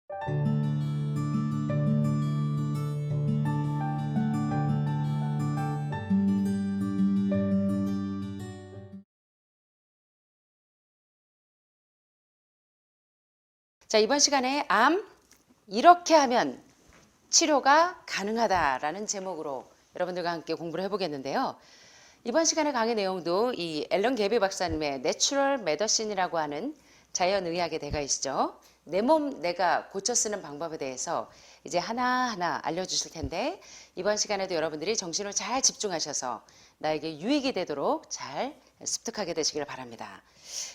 자, 이번 시간에 암 이렇게 하면 치료가 가능하다라는 제목으로 여러분들과 함께 공부를 해보겠는데요. 이번 시간의 강의 내용도 이 앨런 게비 박사님의 내추럴 메더신이라고 하는 자연의학의 대가이시죠. 내 몸 내가 고쳐 쓰는 방법에 대해서 이제 하나하나 알려주실 텐데, 이번 시간에도 여러분들이 정신을 잘 집중하셔서 나에게 유익이 되도록 잘 습득하게 되시길 바랍니다.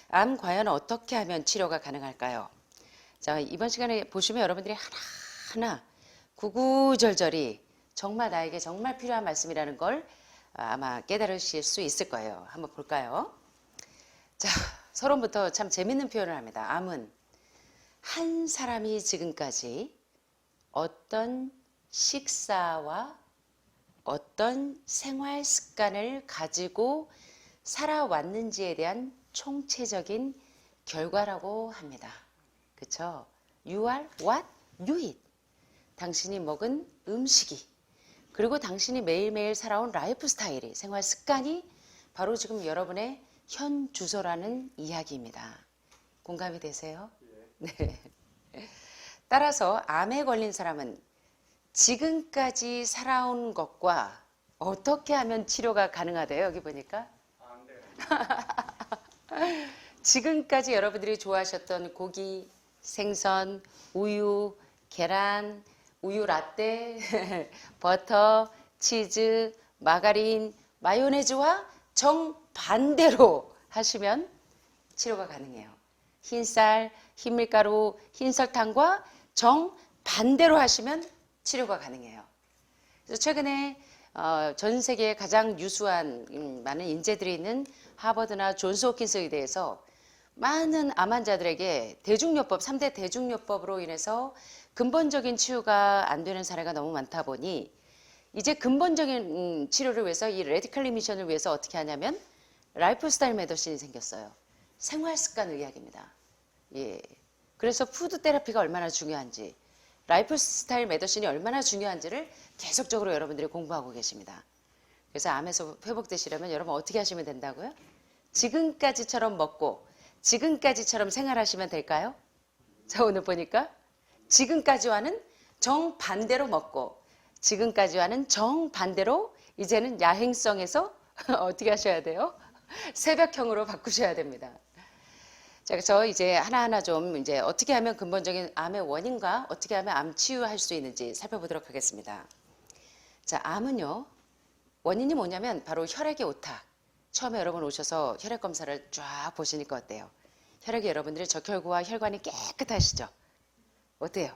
암 과연 어떻게 하면 치료가 가능할까요? 자, 이번 시간에 보시면 여러분들이 하나하나 구구절절히 정말 나에게 정말 필요한 말씀이라는 걸 아마 깨달으실 수 있을 거예요. 한번 볼까요? 자, 서론부터 참 재밌는 표현을 합니다. 암은 한 사람이 지금까지 어떤 식사와 어떤 생활 습관을 가지고 살아왔는지에 대한 총체적인 결과라고 합니다. 그쵸? You are what you eat. 당신이 먹은 음식이, 그리고 당신이 매일매일 살아온 라이프 스타일이, 생활 습관이 바로 지금 여러분의 현 주소라는 이야기입니다. 공감이 되세요? 네. 따라서 암에 걸린 사람은 지금까지 살아온 것과 어떻게 하면 치료가 가능하대요? 여기 보니까. 지금까지 여러분들이 좋아하셨던 고기, 생선, 우유, 계란, 우유 라떼, 버터, 치즈, 마가린, 마요네즈와 정반대로 하시면 치료가 가능해요. 흰쌀, 흰밀가루, 흰설탕과 정반대로 하시면 치료가 가능해요. 그래서 최근에 전 세계에 가장 유수한 많은 인재들이 있는 하버드나 존스 홉킨스 의대에서 많은 암 환자들에게 대중요법, 3대 대중요법으로 인해서 근본적인 치유가 안 되는 사례가 너무 많다 보니 이제 근본적인 치료를 위해서, 이 레디컬 리미션을 위해서 어떻게 하냐면 라이프 스타일 메더신이 생겼어요. 생활 습관 의학입니다. 예. 그래서 푸드 테라피가 얼마나 중요한지, 라이프 스타일 메더신이 얼마나 중요한지를 계속적으로 여러분들이 공부하고 계십니다. 그래서 암에서 회복되시려면 여러분 어떻게 하시면 된다고요? 지금까지처럼 먹고 지금까지처럼 생활하시면 될까요? 자, 오늘 보니까 지금까지와는 정반대로 먹고 지금까지와는 정반대로 이제는 야행성에서 어떻게 하셔야 돼요? 새벽형으로 바꾸셔야 됩니다. 자, 그래서 이제 하나하나 좀 이제 어떻게 하면 근본적인 암의 원인과 어떻게 하면 암 치유할 수 있는지 살펴보도록 하겠습니다. 자, 암은요, 원인이 뭐냐면 바로 혈액의 오탁. 처음에 여러분 오셔서 혈액 검사를 쫙 보시니까 어때요? 혈액이 여러분들의 적혈구와 혈관이 깨끗하시죠? 어때요?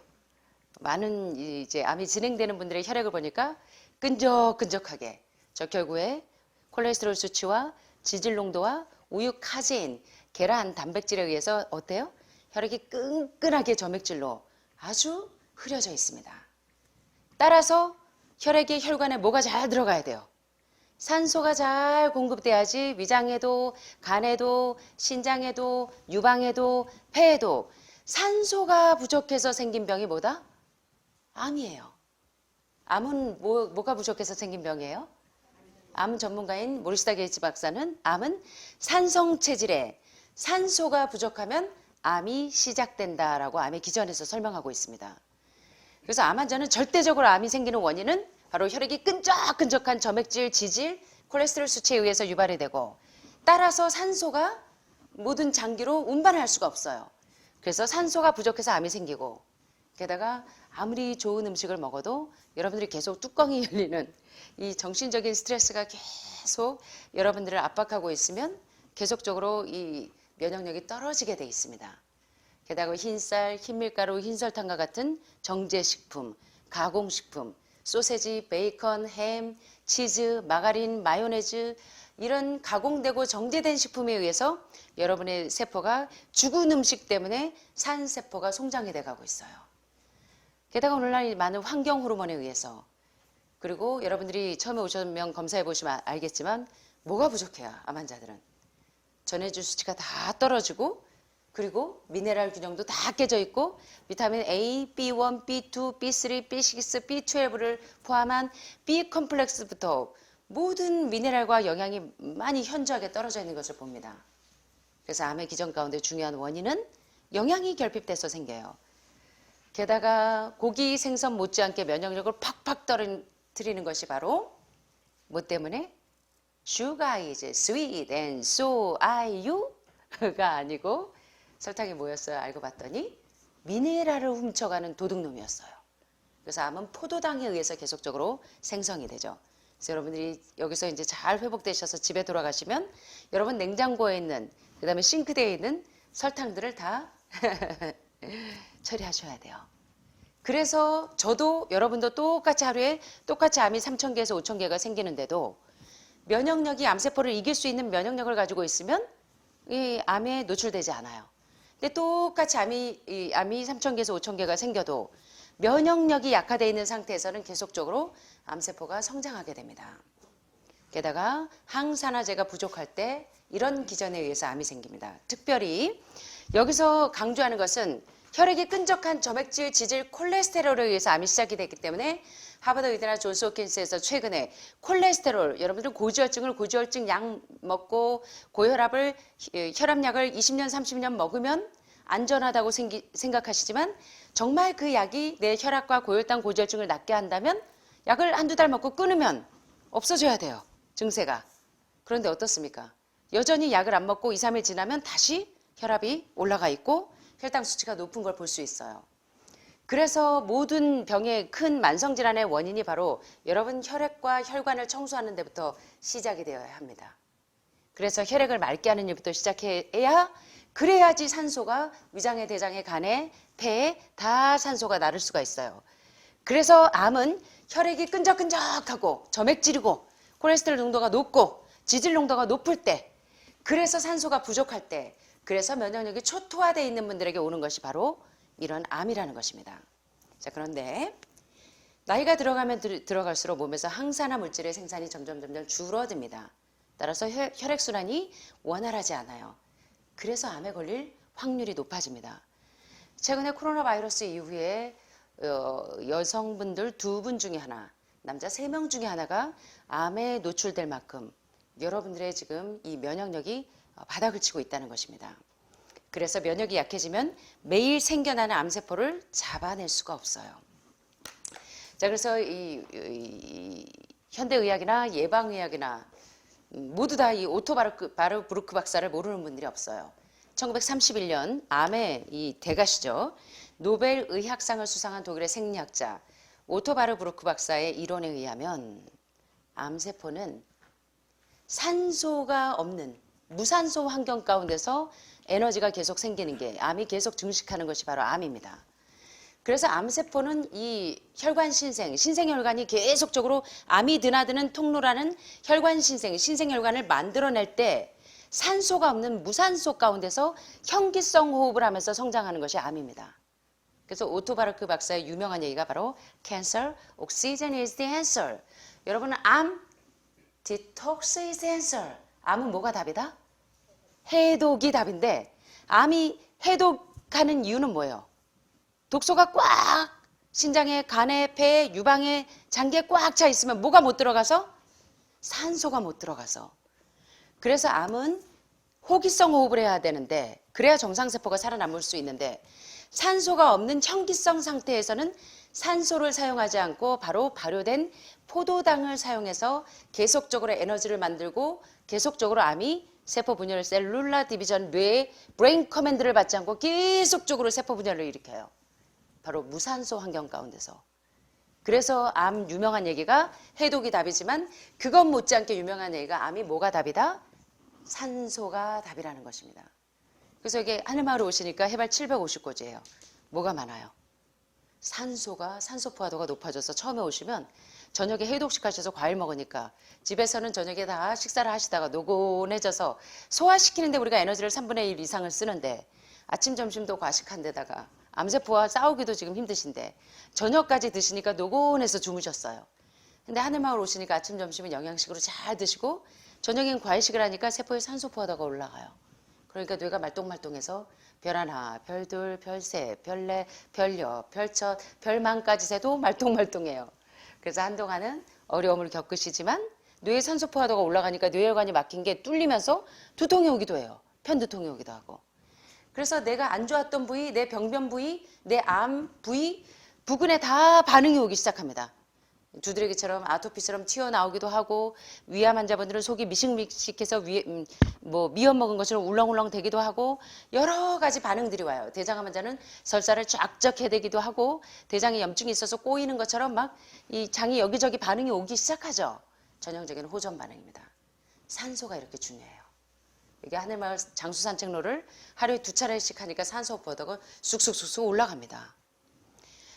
많은 이제 암이 진행되는 분들의 혈액을 보니까 끈적끈적하게 적혈구의 콜레스테롤 수치와 지질 농도와 우유 카제인, 계란, 단백질에 의해서 어때요? 혈액이 끈끈하게 점액질로 아주 흐려져 있습니다. 따라서 혈액이 혈관에 뭐가 잘 들어가야 돼요? 산소가 잘 공급돼야지 위장에도, 간에도, 신장에도, 유방에도, 폐에도 산소가 부족해서 생긴 병이 뭐다? 암이에요. 암은 뭐가 부족해서 생긴 병이에요? 암 전문가인 모리시다 게이츠 박사는 암은 산성 체질에 산소가 부족하면 암이 시작된다라고 암의 기전에서 설명하고 있습니다. 그래서 암 환자는 절대적으로 암이 생기는 원인은 바로 혈액이 끈적끈적한 점액질, 지질, 콜레스테롤 수치에 의해서 유발이 되고, 따라서 산소가 모든 장기로 운반할 수가 없어요. 그래서 산소가 부족해서 암이 생기고, 게다가 아무리 좋은 음식을 먹어도 여러분들이 계속 뚜껑이 열리는 이 정신적인 스트레스가 계속 여러분들을 압박하고 있으면 계속적으로 이 면역력이 떨어지게 돼 있습니다. 게다가 흰쌀, 흰밀가루, 흰설탕과 같은 정제식품, 가공식품, 소세지, 베이컨, 햄, 치즈, 마가린, 마요네즈, 이런 가공되고 정제된 식품에 의해서 여러분의 세포가 죽은 음식 때문에 산 세포가 송장이 돼가고 있어요. 게다가 오늘날 많은 환경 호르몬에 의해서, 그리고 여러분들이 처음에 오시면 검사해 보시면 알겠지만 뭐가 부족해요? 암 환자들은 전해질 수치가 다 떨어지고 그리고 미네랄 균형도 다 깨져 있고 비타민 A, B1, B2, B3, B6, B12를 포함한 B 컴플렉스부터 모든 미네랄과 영양이 많이 현저하게 떨어져 있는 것을 봅니다. 그래서 암의 기전 가운데 중요한 원인은 영양이 결핍돼서 생겨요. 게다가 고기, 생선 못지않게 면역력을 팍팍 떨어뜨리는 것이 바로 뭐 때문에? Sugar is sweet and so are you가 아니고 설탕이 뭐였어요? 알고 봤더니 미네랄을 훔쳐가는 도둑놈이었어요. 그래서 암은 포도당에 의해서 계속적으로 생성이 되죠. 그래서 여러분들이 여기서 이제 잘 회복되셔서 집에 돌아가시면 여러분 냉장고에 있는 그 다음에 싱크대에 있는 설탕들을 다 처리하셔야 돼요. 그래서 저도 여러분도 똑같이 하루에 똑같이 암이 3,000개에서 5,000개가 생기는데도 면역력이 암세포를 이길 수 있는 면역력을 가지고 있으면 이 암에 노출되지 않아요. 근데 똑같이 암이 3,000개에서 5,000개가 생겨도 면역력이 약화되어 있는 상태에서는 계속적으로 암세포가 성장하게 됩니다. 게다가 항산화제가 부족할 때 이런 기전에 의해서 암이 생깁니다. 특별히 여기서 강조하는 것은 혈액이 끈적한 점액질, 지질, 콜레스테롤에 의해서 암이 시작이 됐기 때문에 하버드 의대나 존스 홉킨스에서 최근에 콜레스테롤, 여러분들은 고지혈증 약 먹고 고혈압을 혈압약을 20년, 30년 먹으면 안전하다고 생각하시지만 정말 그 약이 내 혈압과 고혈당, 고지혈증을 낫게 한다면 약을 한두 달 먹고 끊으면 없어져야 돼요. 증세가. 그런데 어떻습니까? 여전히 약을 안 먹고 2, 3일 지나면 다시 혈압이 올라가 있고 혈당 수치가 높은 걸 볼 수 있어요. 그래서 모든 병의 큰 만성질환의 원인이 바로 여러분 혈액과 혈관을 청소하는 데부터 시작이 되어야 합니다. 그래서 혈액을 맑게 하는 일부터 시작해야 그래야지 산소가 위장에, 대장에, 간에, 폐에 다 산소가 나를 수가 있어요. 그래서 암은 혈액이 끈적끈적하고 점액질이고 콜레스테롤 농도가 높고 지질 농도가 높을 때 그래서 산소가 부족할 때 그래서 면역력이 초토화되어 있는 분들에게 오는 것이 바로 이런 암이라는 것입니다. 자, 그런데 나이가 들어갈수록 몸에서 항산화 물질의 생산이 점점 줄어듭니다. 따라서 혈액순환이 원활하지 않아요. 그래서 암에 걸릴 확률이 높아집니다. 최근에 코로나 바이러스 이후에 여성분들 2분 중에 하나, 남자 3명 중에 하나가 암에 노출될 만큼 여러분들의 지금 이 면역력이 바닥을 치고 있다는 것입니다. 그래서 면역이 약해지면 매일 생겨나는 암세포를 잡아낼 수가 없어요. 자, 그래서 이 현대의학이나 예방의학이나 모두 다 이 오토 바르부르크 박사를 모르는 분들이 없어요. 1931년 암의 이 대가시죠. 노벨 의학상을 수상한 독일의 생리학자 오토 바르부르크 박사의 이론에 의하면 암세포는 산소가 없는 무산소 환경 가운데서 에너지가 계속 생기는 게 암이 계속 증식하는 것이 바로 암입니다. 그래서 암세포는 이 혈관 신생혈관이 계속적으로 암이 드나드는 통로라는 혈관 신생혈관을 만들어낼 때 산소가 없는 무산소 가운데서 현기성 호흡을 하면서 성장하는 것이 암입니다. 그래서 오토 바르크 박사의 유명한 얘기가 바로 Cancer, oxygen is the answer. 여러분은 암, detox is the answer. 암은 뭐가 답이다? 해독이 답인데 암이 해독하는 이유는 뭐예요? 독소가 꽉 신장에, 간에, 폐에, 유방에, 장기에 꽉 차 있으면 뭐가 못 들어가서? 산소가 못 들어가서. 그래서 암은 호기성 호흡을 해야 되는데 그래야 정상세포가 살아남을 수 있는데 산소가 없는 현기성 상태에서는 산소를 사용하지 않고 바로 발효된 포도당을 사용해서 계속적으로 에너지를 만들고 계속적으로 암이 세포 분열, 셀룰라 디비전, 뇌의 브레인 커맨드를 받지 않고 계속적으로 세포 분열을 일으켜요. 바로 무산소 환경 가운데서. 그래서 암 유명한 얘기가 해독이 답이지만 그것 못지않게 유명한 얘기가 암이 뭐가 답이다? 산소가 답이라는 것입니다. 그래서 이게 하늘마을 오시니까 해발 750고지예요. 뭐가 많아요? 산소 포화도가 높아져서 처음에 오시면 저녁에 해독식 하셔서 과일 먹으니까 집에서는 저녁에 다 식사를 하시다가 노곤해져서 소화시키는데 우리가 에너지를 3분의 1 이상을 쓰는데 아침 점심도 과식한 데다가 암세포와 싸우기도 지금 힘드신데 저녁까지 드시니까 노곤해서 주무셨어요. 근데 하늘마을 오시니까 아침 점심은 영양식으로 잘 드시고 저녁엔 과일식을 하니까 세포의 산소 포화도가 올라가요. 그러니까 뇌가 말똥말똥해서 별 하나, 별 둘, 별 셋, 별 넷, 별 여, 별 첫, 별만까지 세도 말똥말똥해요. 그래서 한동안은 어려움을 겪으시지만 뇌의 산소 포화도가 올라가니까 뇌혈관이 막힌 게 뚫리면서 두통이 오기도 해요. 편두통이 오기도 하고. 그래서 내가 안 좋았던 부위, 내 병변 부위, 내 암 부위, 부근에 다 반응이 오기 시작합니다. 두드러기처럼 아토피처럼 튀어나오기도 하고 위암 환자분들은 속이 미식미식해서 미연 먹은 것처럼 울렁울렁 되기도 하고 여러 가지 반응들이 와요. 대장암 환자는 설사를 쫙쫙 해대기도 하고 대장에 염증이 있어서 꼬이는 것처럼 막 이 장이 여기저기 반응이 오기 시작하죠. 전형적인 호전 반응입니다. 산소가 이렇게 중요해요. 이게 하늘마을 장수산책로를 하루에 2차례씩 하니까 산소 포도가 쑥쑥쑥쑥 올라갑니다.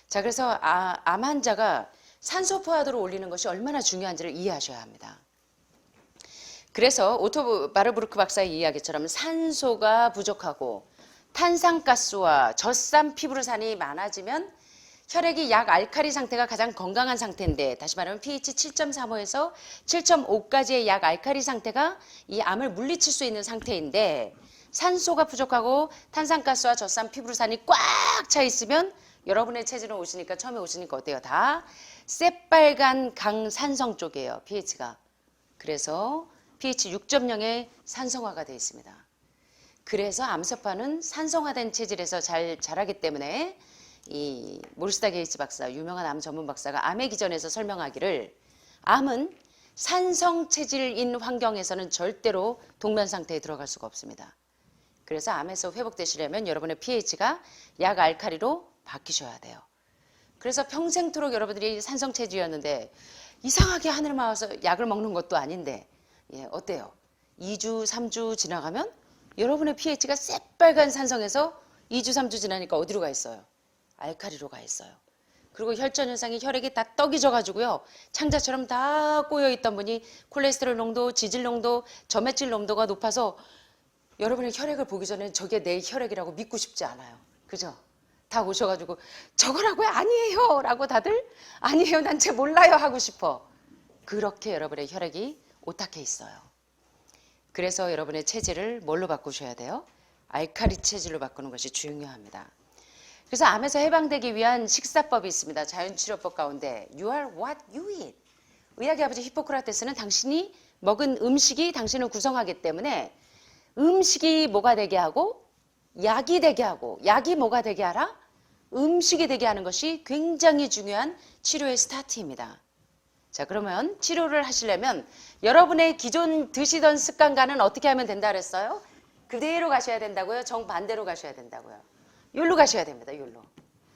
자, 그래서 암 환자가 산소 포화도를 올리는 것이 얼마나 중요한지를 이해하셔야 합니다. 그래서 오토 바르부르크 박사의 이야기처럼 산소가 부족하고 탄산가스와 젖산 피부르산이 많아지면 혈액이 약알칼리 상태가 가장 건강한 상태인데, 다시 말하면 pH 7.35에서 7.5까지의 약알칼리 상태가 이 암을 물리칠 수 있는 상태인데, 산소가 부족하고 탄산가스와 젖산 피부르산이 꽉 차 있으면 여러분의 체질은 오시니까 처음에 오시니까 어때요? 다 새빨간 강산성 쪽이에요. pH가. 그래서 pH 6.0의 산성화가 되어 있습니다. 그래서 암세포는 산성화된 체질에서 잘 자라기 때문에 이 모리스다 게이츠 박사, 유명한 암 전문 박사가 암의 기전에서 설명하기를 암은 산성 체질인 환경에서는 절대로 동면 상태에 들어갈 수가 없습니다. 그래서 암에서 회복되시려면 여러분의 pH가 약알칼리로 바뀌셔야 돼요. 그래서 평생토록 여러분들이 산성 체질이었는데 이상하게 하늘만 와서 약을 먹는 것도 아닌데 어때요? 2주, 3주 지나가면 여러분의 pH가 새빨간 산성에서 2주, 3주 지나니까 어디로 가 있어요? 알칼리로 가 있어요. 그리고 혈전 현상이 혈액이 다 떡이 져가지고요. 창자처럼 다 꼬여있던 분이 콜레스테롤 농도, 지질 농도, 점액질 농도가 높아서 여러분의 혈액을 보기 전에 저게 내 혈액이라고 믿고 싶지 않아요. 그죠? 다 오셔가지고 저거라고요? 아니에요 라고 다들 아니에요 난 쟤 몰라요 하고 싶어. 그렇게 여러분의 혈액이 오탁해 있어요. 그래서 여러분의 체질을 뭘로 바꾸셔야 돼요? 알칼리 체질로 바꾸는 것이 중요합니다. 그래서 암에서 해방되기 위한 식사법이 있습니다. 자연치료법 가운데 You are what you eat. 의학의 아버지 히포크라테스는 당신이 먹은 음식이 당신을 구성하기 때문에 음식이 뭐가 되게 하고 약이 되게 하고, 약이 뭐가 되게 하라? 음식이 되게 하는 것이 굉장히 중요한 치료의 스타트입니다. 자, 그러면 치료를 하시려면 여러분의 기존 드시던 습관과는 어떻게 하면 된다 그랬어요? 그대로 가셔야 된다고요? 정반대로 가셔야 된다고요? 욜로 가셔야 됩니다. 욜로.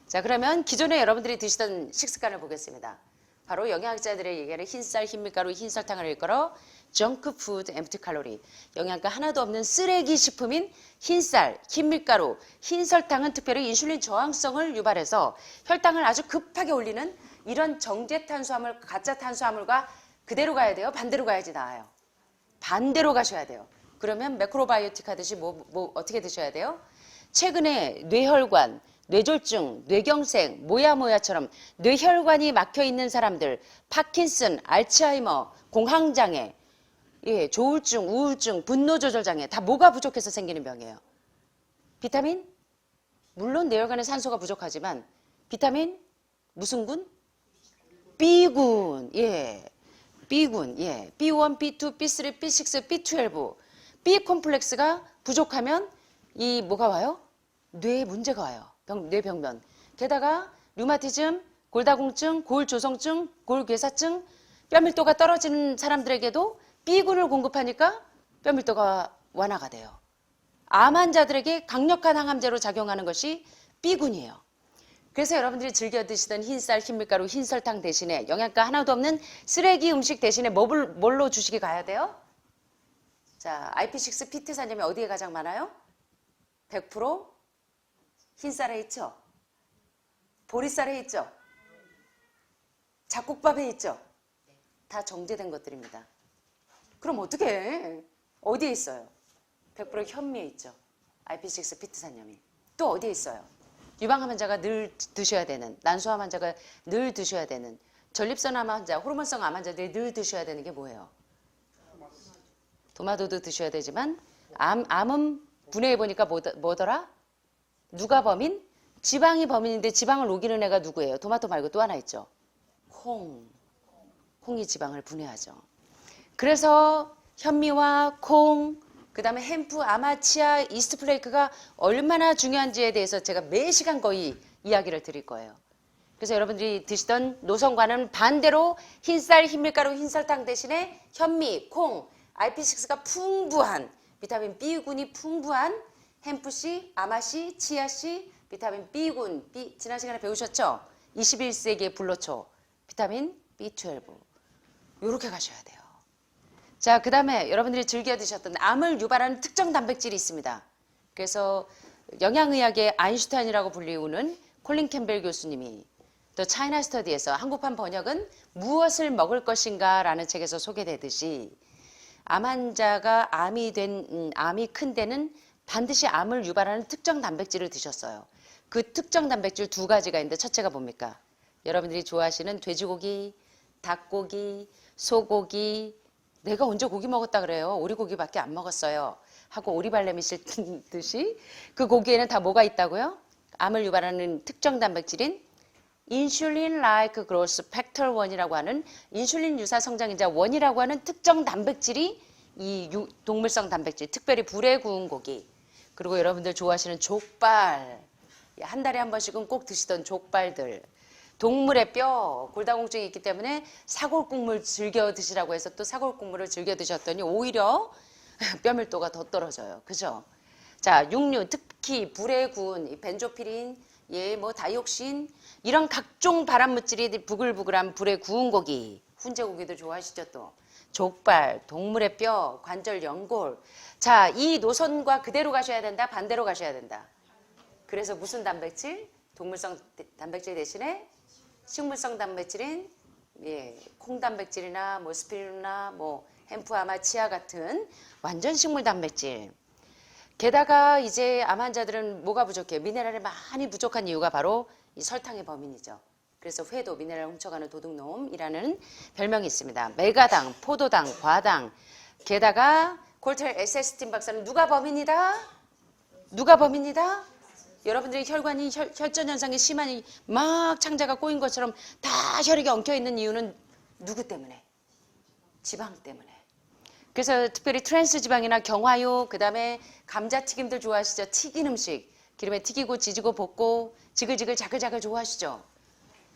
자, 그러면 기존에 여러분들이 드시던 식습관을 보겠습니다. 바로 영양학자들의 얘기하는 흰쌀, 흰밀가루, 흰설탕을 일컬어 정크푸드, 엠프티 칼로리, 영양가 하나도 없는 쓰레기 식품인 흰쌀, 흰밀가루, 흰설탕은 특별히 인슐린 저항성을 유발해서 혈당을 아주 급하게 올리는 이런 정제 탄수화물, 가짜 탄수화물과 그대로 가야 돼요? 반대로 가야지 나아요? 반대로 가셔야 돼요. 그러면 매크로바이오틱 하듯이 어떻게 드셔야 돼요? 최근에 뇌혈관, 뇌졸중, 뇌경색, 뭐야뭐야처럼 뇌혈관이 막혀 있는 사람들, 파킨슨, 알츠하이머, 공황장애, 조울증, 우울증, 분노조절장애 다 뭐가 부족해서 생기는 병이에요? 비타민? 물론 뇌혈관에 산소가 부족하지만 비타민 무슨 군? B군. B군. B1, B2, B3, B6, B12. B 콤플렉스가 부족하면 이 뭐가 와요? 뇌에 문제가 와요. 뇌병변. 게다가 류마티즘, 골다공증, 골조성증, 골괴사증, 뼈밀도가 떨어지는 사람들에게도 B군을 공급하니까 뼈밀도가 완화가 돼요. 암 환자들에게 강력한 항암제로 작용하는 것이 B군이에요. 그래서 여러분들이 즐겨 드시던 흰쌀, 흰밀가루, 흰설탕 대신에 영양가 하나도 없는 쓰레기 음식 대신에 뭘로 주식이 가야 돼요? 자, IP6 피트산염이 어디에 가장 많아요? 100% 흰쌀에 있죠? 보리쌀에 있죠? 잡곡밥에 있죠? 다 정제된 것들입니다. 그럼 어떻게 해? 어디에 있어요? 100% 현미에 있죠. IP6 피트산염이. 또 어디에 있어요? 유방암 환자가 늘 드셔야 되는, 난소암 환자가 늘 드셔야 되는, 전립선 암 환자, 호르몬성 암 환자들이 늘 드셔야 되는 게 뭐예요? 도마도도 드셔야 되지만 암은 분해해 보니까 뭐더라? 누가 범인? 지방이 범인인데 지방을 녹이는 애가 누구예요? 토마토 말고 또 하나 있죠. 콩. 콩이 지방을 분해하죠. 그래서 현미와 콩, 그 다음에 햄프, 아마치아, 이스트 플레이크가 얼마나 중요한지에 대해서 제가 매 시간 거의 이야기를 드릴 거예요. 그래서 여러분들이 드시던 노선과는 반대로 흰쌀, 흰밀가루, 흰설탕 대신에 현미, 콩, IP6가 풍부한 비타민 B군이 풍부한 햄프씨, 아마씨, 치아씨, 비타민 B군, 지난 시간에 배우셨죠? 21세기의 불로초, 비타민 B12. 이렇게 가셔야 돼요. 자, 그 다음에 여러분들이 즐겨 드셨던 암을 유발하는 특정 단백질이 있습니다. 그래서 영양의학의 아인슈타인이라고 불리우는 콜린 캠벨 교수님이 또 차이나 스터디에서 한국판 번역은 무엇을 먹을 것인가 라는 책에서 소개되듯이 암 환자가 암이 큰 데는 반드시 암을 유발하는 특정 단백질을 드셨어요. 그 특정 단백질 두 가지가 있는데 첫째가 뭡니까? 여러분들이 좋아하시는 돼지고기, 닭고기, 소고기. 내가 언제 고기 먹었다 그래요? 오리고기밖에 안 먹었어요. 하고 오리발냄이 싫듯이 그 고기에는 다 뭐가 있다고요? 암을 유발하는 특정 단백질인 인슐린 like growth factor 1이라고 하는 인슐린 유사 성장인자 1이라고 하는 특정 단백질이 이 동물성 단백질, 특별히 불에 구운 고기, 그리고 여러분들 좋아하시는 족발, 한 달에 한 번씩은 꼭 드시던 족발들, 동물의 뼈, 골다공증이 있기 때문에 사골국물 즐겨 드시라고 해서 또 사골국물을 즐겨 드셨더니 오히려 뼈밀도가 더 떨어져요. 그죠? 자, 육류, 특히 불에 구운 이 벤조피린, 뭐 다이옥신, 이런 각종 발암물질이 부글부글한 불에 구운 고기, 훈제고기도 좋아하시죠 또. 족발, 동물의 뼈, 관절 연골. 자, 이 노선과 그대로 가셔야 된다, 반대로 가셔야 된다. 그래서 무슨 단백질? 동물성 단백질 대신에 식물성 단백질인 콩 단백질이나 뭐 스피루나 뭐 햄프, 아마치아 같은 완전 식물 단백질. 게다가 이제 암 환자들은 뭐가 부족해요? 미네랄이 많이 부족한 이유가 바로 이 설탕의 범인이죠. 그래서 회도 미네랄 훔쳐가는 도둑놈이라는 별명이 있습니다. 메가당, 포도당, 과당. 게다가 콜텔 에세스틴 박사는 누가 범인이다? 누가 범인이다? 여러분들이 혈관이 혈전 현상이 심하니 막 창자가 꼬인 것처럼 다 혈액이 엉켜 있는 이유는 누구 때문에? 지방 때문에. 그래서 특별히 트랜스 지방이나 경화유, 그 다음에 감자튀김들 좋아하시죠? 튀긴 음식. 기름에 튀기고 지지고 볶고 지글지글 자글자글 좋아하시죠?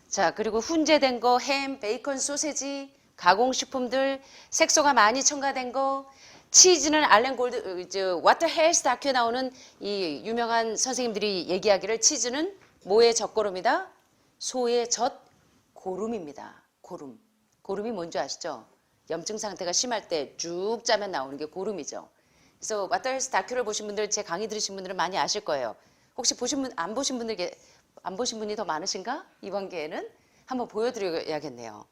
자, 그리고 훈제된 거, 햄, 베이컨, 소세지, 가공식품들, 색소가 많이 첨가된 거, 치즈는 알렌 골드, 와터 헬스 다큐에 나오는 이 유명한 선생님들이 얘기하기를 치즈는 뭐의 젖고름이다? 소의 젖고름입니다. 고름. 고름이 뭔지 아시죠? 염증 상태가 심할 때 쭉 짜면 나오는 게 고름이죠. 그래서 와터 헬스 다큐를 보신 분들, 제 강의 들으신 분들은 많이 아실 거예요. 혹시 안 보신 분이 더 많으신가? 이번 기회에는 한번 보여드려야겠네요.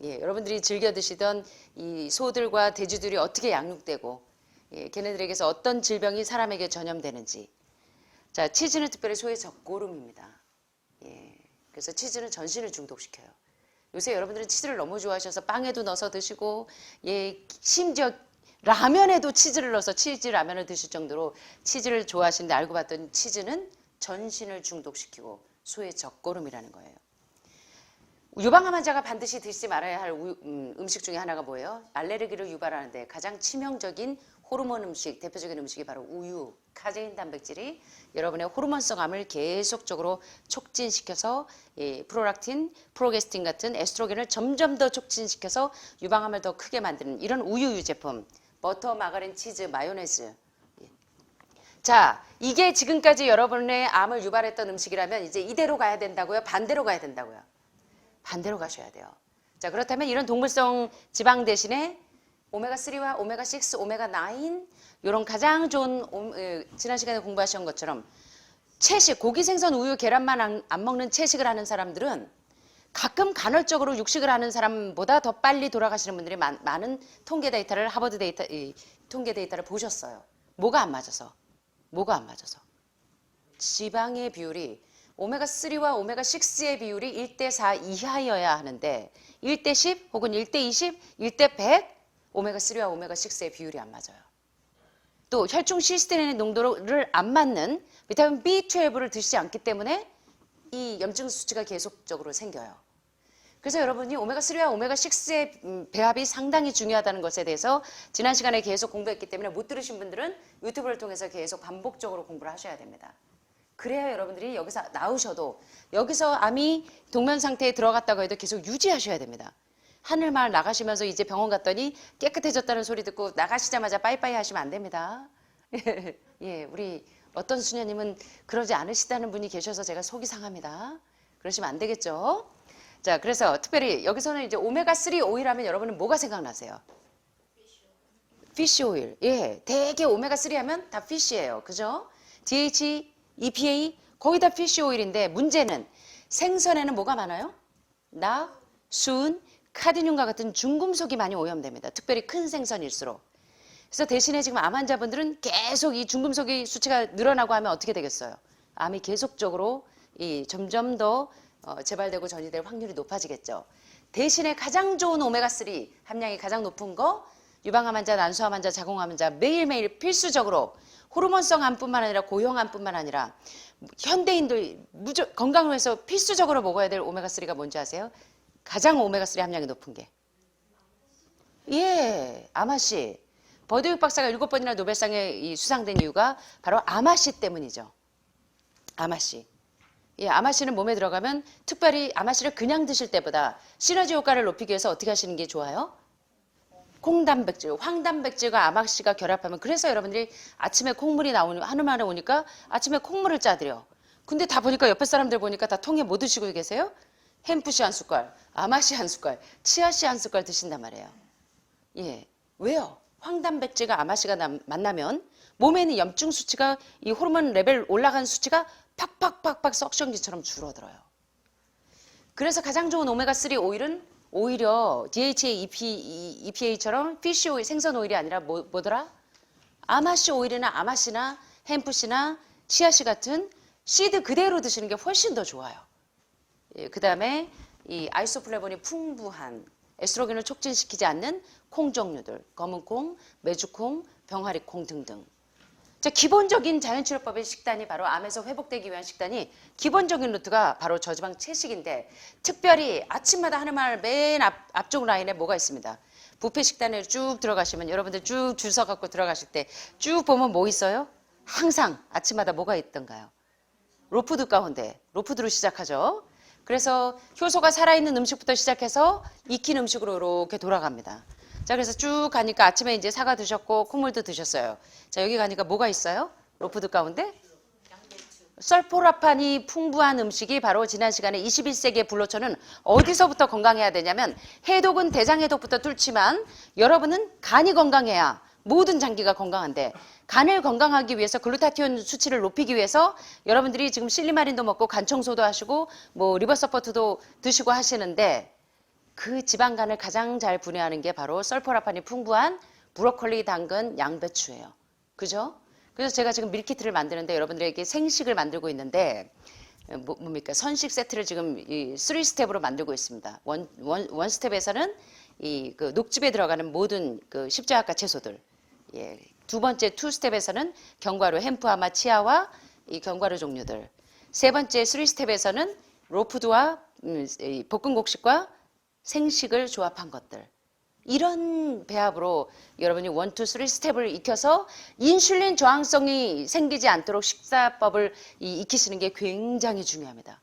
예, 여러분들이 즐겨 드시던 이 소들과 돼지들이 어떻게 양육되고, 걔네들에게서 어떤 질병이 사람에게 전염되는지. 자, 치즈는 특별히 소의 젖고름입니다. 예, 그래서 치즈는 전신을 중독시켜요. 요새 여러분들은 치즈를 너무 좋아하셔서 빵에도 넣어서 드시고, 심지어 라면에도 치즈를 넣어서 치즈 라면을 드실 정도로 치즈를 좋아하시는데 알고 봤더니 치즈는 전신을 중독시키고 소의 젖고름이라는 거예요. 유방암 환자가 반드시 드시지 말아야 할 음식 중에 하나가 뭐예요? 알레르기를 유발하는데 가장 치명적인 호르몬 음식, 대표적인 음식이 바로 우유, 카제인 단백질이 여러분의 호르몬성 암을 계속적으로 촉진시켜서 프로락틴, 프로게스틴 같은 에스트로겐을 점점 더 촉진시켜서 유방암을 더 크게 만드는 이런 우유 유제품, 버터, 마가린, 치즈, 마요네즈. 자, 이게 지금까지 여러분의 암을 유발했던 음식이라면 이제 이대로 가야 된다고요? 반대로 가야 된다고요? 반대로 가셔야 돼요. 자, 그렇다면 이런 동물성 지방 대신에 오메가3와 오메가6, 오메가9 이런 가장 좋은 지난 시간에 공부하신 것처럼 채식, 고기, 생선, 우유, 계란만 안 먹는 채식을 하는 사람들은 가끔 간헐적으로 육식을 하는 사람보다 더 빨리 돌아가시는 분들이 많은 통계 데이터를 하버드 통계 데이터를 보셨어요. 뭐가 안 맞아서? 뭐가 안 맞아서? 지방의 비율이 오메가3와 오메가6의 비율이 1대4 이하여야 하는데 1대10 혹은 1대20, 1대100 오메가3와 오메가6의 비율이 안 맞아요. 또 혈중 시스테린의 농도를 안 맞는 비타민 B12를 드시지 않기 때문에 이 염증 수치가 계속적으로 생겨요. 그래서 여러분이 오메가3와 오메가6의 배합이 상당히 중요하다는 것에 대해서 지난 시간에 계속 공부했기 때문에 못 들으신 분들은 유튜브를 통해서 계속 반복적으로 공부를 하셔야 됩니다. 그래야 여러분들이 여기서 나오셔도 여기서 암이 동면 상태에 들어갔다고 해도 계속 유지하셔야 됩니다. 하늘마을 나가시면서 이제 병원 갔더니 깨끗해졌다는 소리 듣고 나가시자마자 빠이빠이 하시면 안 됩니다. 예, 우리 어떤 수녀님은 그러지 않으시다는 분이 계셔서 제가 속이 상합니다. 그러시면 안 되겠죠? 자, 그래서 특별히 여기서는 이제 오메가3 오일 하면 여러분은 뭐가 생각나세요? 피쉬 오일. 예, 대개 오메가3 하면 다 피쉬예요. 그죠? DH, EPA 거의 다 피쉬 오일인데 문제는 생선에는 뭐가 많아요? 낙, 순, 카드뮴과 같은 중금속이 많이 오염됩니다. 특별히 큰 생선일수록. 그래서 대신에 지금 암 환자분들은 계속 이 중금속의 수치가 늘어나고 하면 어떻게 되겠어요? 암이 계속적으로 점점 더 재발되고 전이될 확률이 높아지겠죠. 대신에 가장 좋은 오메가3 함량이 가장 높은 거 유방암 환자, 난소암 환자, 자궁암 환자 매일매일 필수적으로 호르몬성 암뿐만 아니라 고형 암뿐만 아니라 현대인들 건강을 위해서 필수적으로 먹어야 될 오메가3가 뭔지 아세요? 가장 오메가3 함량이 높은 게. 예, 아마씨. 버드윅 박사가 7번이나 노벨상에 수상된 이유가 바로 아마씨 때문이죠. 아마씨. 예, 아마씨는 몸에 들어가면 특별히 아마씨를 그냥 드실 때보다 시너지 효과를 높이기 위해서 어떻게 하시는 게 좋아요? 콩단백질, 황단백질과 아마씨가 결합하면 그래서 여러분들이 아침에 콩물이 하늘만에 오니까 아침에 콩물을 짜드려. 근데 다 보니까 옆에 사람들 보니까 다 통에 뭐 드시고 계세요? 햄프씨 한 숟갈, 아마씨 한 숟갈, 치아씨 한 숟갈 드신단 말이에요. 예, 왜요? 황단백질과 아마씨가 만나면 몸에 있는 염증 수치가 이 호르몬 레벨 올라간 수치가 팍팍팍팍 석션기처럼 줄어들어요. 그래서 가장 좋은 오메가3 오일은 오히려 DHA, EPA처럼 피쉬 오일, 생선 오일이 아니라 뭐더라? 아마씨 오일이나 아마씨나 햄프씨나 치아씨 같은 씨드 그대로 드시는 게 훨씬 더 좋아요. 예, 그 다음에 이 아이소플레본이 풍부한 에스트로겐을 촉진시키지 않는 콩 종류들, 검은콩, 메주콩, 병아리콩 등등. 자, 기본적인 자연치료법의 식단이 바로 암에서 회복되기 위한 식단이 기본적인 루트가 바로 저지방 채식인데 특별히 아침마다 하는 말 맨 앞쪽 라인에 뭐가 있습니다. 뷔페 식단에 쭉 들어가시면 여러분들 쭉 줄 서 갖고 들어가실 때 쭉 보면 뭐 있어요? 항상 아침마다 뭐가 있던가요? 로푸드 가운데 로푸드로 시작하죠. 그래서 효소가 살아있는 음식부터 시작해서 익힌 음식으로 이렇게 돌아갑니다. 자, 그래서 쭉 가니까 아침에 이제 사과 드셨고 콩물도 드셨어요. 자, 여기 가니까 뭐가 있어요? 로푸드 가운데? 설포라판이 풍부한 음식이 바로 지난 시간에 21세기의 불로초는 어디서부터 건강해야 되냐면 해독은 대장해독부터 뚫지만 여러분은 간이 건강해야 모든 장기가 건강한데 간을 건강하기 위해서 글루타티온 수치를 높이기 위해서 여러분들이 지금 실리마린도 먹고 간 청소도 하시고 뭐 리버 서포트도 드시고 하시는데 그 지방간을 가장 잘 분해하는 게 바로 설포라판이 풍부한 브로콜리, 당근, 양배추예요. 그죠? 그래서 제가 지금 밀키트를 만드는데 여러분들에게 생식을 만들고 있는데 뭡니까? 선식 세트를 지금 이 3스텝으로 만들고 있습니다. 원 스텝에서는 이 그 녹즙에 들어가는 모든 그 십자학과 채소들. 예. 두 번째 2스텝에서는 견과류, 햄프아마, 치아와 이 견과류 종류들. 세 번째 3스텝에서는 로푸드와 볶음곡식과 생식을 조합한 것들. 이런 배합으로 여러분이 1, 2, 3스텝을 익혀서 인슐린 저항성이 생기지 않도록 식사법을 익히시는 게 굉장히 중요합니다.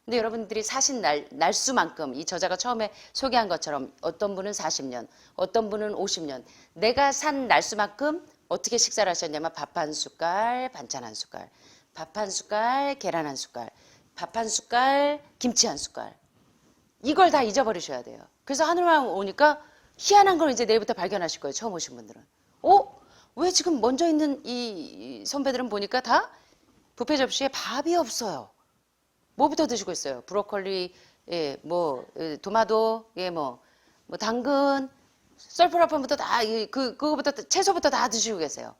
근데 여러분들이 사신 날수만큼 이 저자가 처음에 소개한 것처럼 어떤 분은 40년, 어떤 분은 50년 내가 산 날수만큼 어떻게 식사를 하셨냐면 밥 한 숟갈, 반찬 한 숟갈, 밥 한 숟갈, 계란 한 숟갈, 밥 한 숟갈, 김치 한 숟갈. 이걸 다 잊어버리셔야 돼요. 그래서 하늘만 오니까 희한한 걸 이제 내일부터 발견하실 거예요. 처음 오신 분들은. 왜 지금 먼저 있는 이 선배들은 보니까 다 뷔페 접시에 밥이 없어요. 뭐부터 드시고 있어요? 브로콜리, 예, 토마토, 예, 당근, 설포라판부터 다, 그거부터, 채소부터 다 드시고 계세요.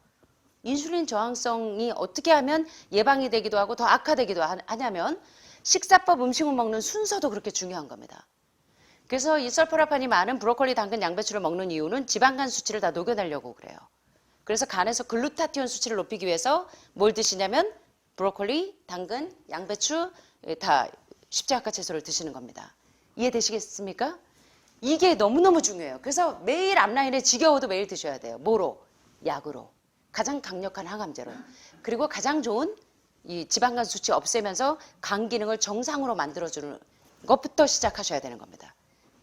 인슐린 저항성이 어떻게 하면 예방이 되기도 하고 더 악화되기도 하냐면 식사법 음식을 먹는 순서도 그렇게 중요한 겁니다. 그래서 이 설포라판이 많은 브로콜리, 당근, 양배추를 먹는 이유는 지방간 수치를 다 녹여내려고 그래요. 그래서 간에서 글루타티온 수치를 높이기 위해서 뭘 드시냐면 브로콜리, 당근, 양배추 다 십자가 채소를 드시는 겁니다. 이해되시겠습니까? 이게 너무너무 중요해요. 그래서 매일 앞라인에 지겨워도 매일 드셔야 돼요. 뭐로? 약으로. 가장 강력한 항암제로. 그리고 가장 좋은 이 지방간 수치 없애면서 간 기능을 정상으로 만들어주는 것부터 시작하셔야 되는 겁니다.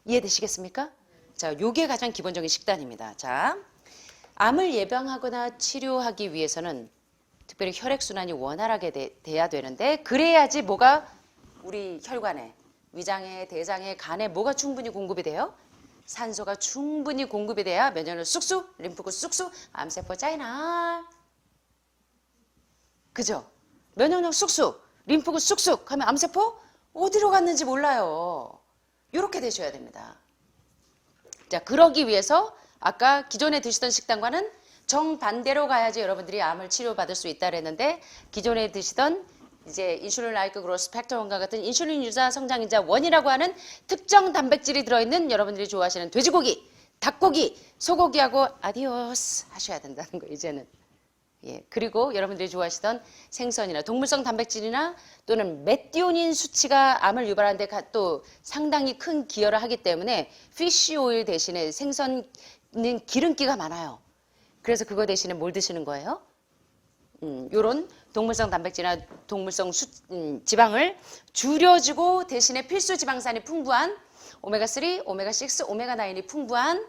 이해되시겠습니까? 자, 요게 가장 기본적인 식단입니다. 자, 암을 예방하거나 치료하기 위해서는 특별히 혈액순환이 원활하게 돼야 되는데 그래야지 뭐가 우리 혈관에, 위장에, 대장에, 간에 뭐가 충분히 공급이 돼요? 산소가 충분히 공급이 돼야 면역력 쑥쑥, 림프구 쑥쑥, 암세포 짜이나. 그죠? 면역력 쑥쑥, 림프구 쑥쑥 하면 암세포 어디로 갔는지 몰라요. 이렇게 되셔야 됩니다. 자, 그러기 위해서 아까 기존에 드시던 식단과는 정반대로 가야지 여러분들이 암을 치료받을 수 있다 그랬는데 기존에 드시던 이제 인슐린 라이크 그로스 팩터원과 같은 인슐린 유자 성장인자 원이라고 하는 특정 단백질이 들어있는 여러분들이 좋아하시는 돼지고기, 닭고기, 소고기하고 아디오스 하셔야 된다는 거 이제는. 예, 그리고 여러분들이 좋아하시던 생선이나 동물성 단백질이나 또는 메티오닌 수치가 암을 유발하는 데 또 상당히 큰 기여를 하기 때문에 피쉬 오일 대신에 생선은 기름기가 많아요. 그래서 그거 대신에 뭘 드시는 거예요? 요런 동물성 단백질이나 동물성 지방을 줄여주고 대신에 필수 지방산이 풍부한 오메가3, 오메가6, 오메가9이 풍부한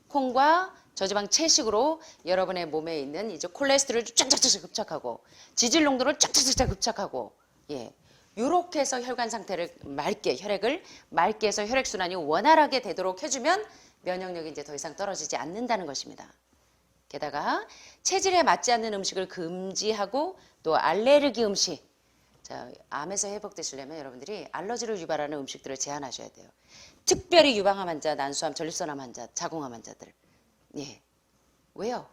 콩과 저지방 채식으로 여러분의 몸에 있는 이제 콜레스테롤을 쫙쫙쫙 흡착하고 지질 농도를 쫙쫙쫙 흡착하고 예. 요렇게 해서 혈관 상태를 맑게 혈액을 맑게 해서 혈액 순환이 원활하게 되도록 해주면 면역력이 이제 더 이상 떨어지지 않는다는 것입니다. 게다가 체질에 맞지 않는 음식을 금지하고 또 알레르기 음식. 자, 암에서 회복되시려면 여러분들이 알러지를 유발하는 음식들을 제한하셔야 돼요. 특별히 유방암 환자, 난수암, 전립선암 환자, 자궁암 환자들. 예. 왜요?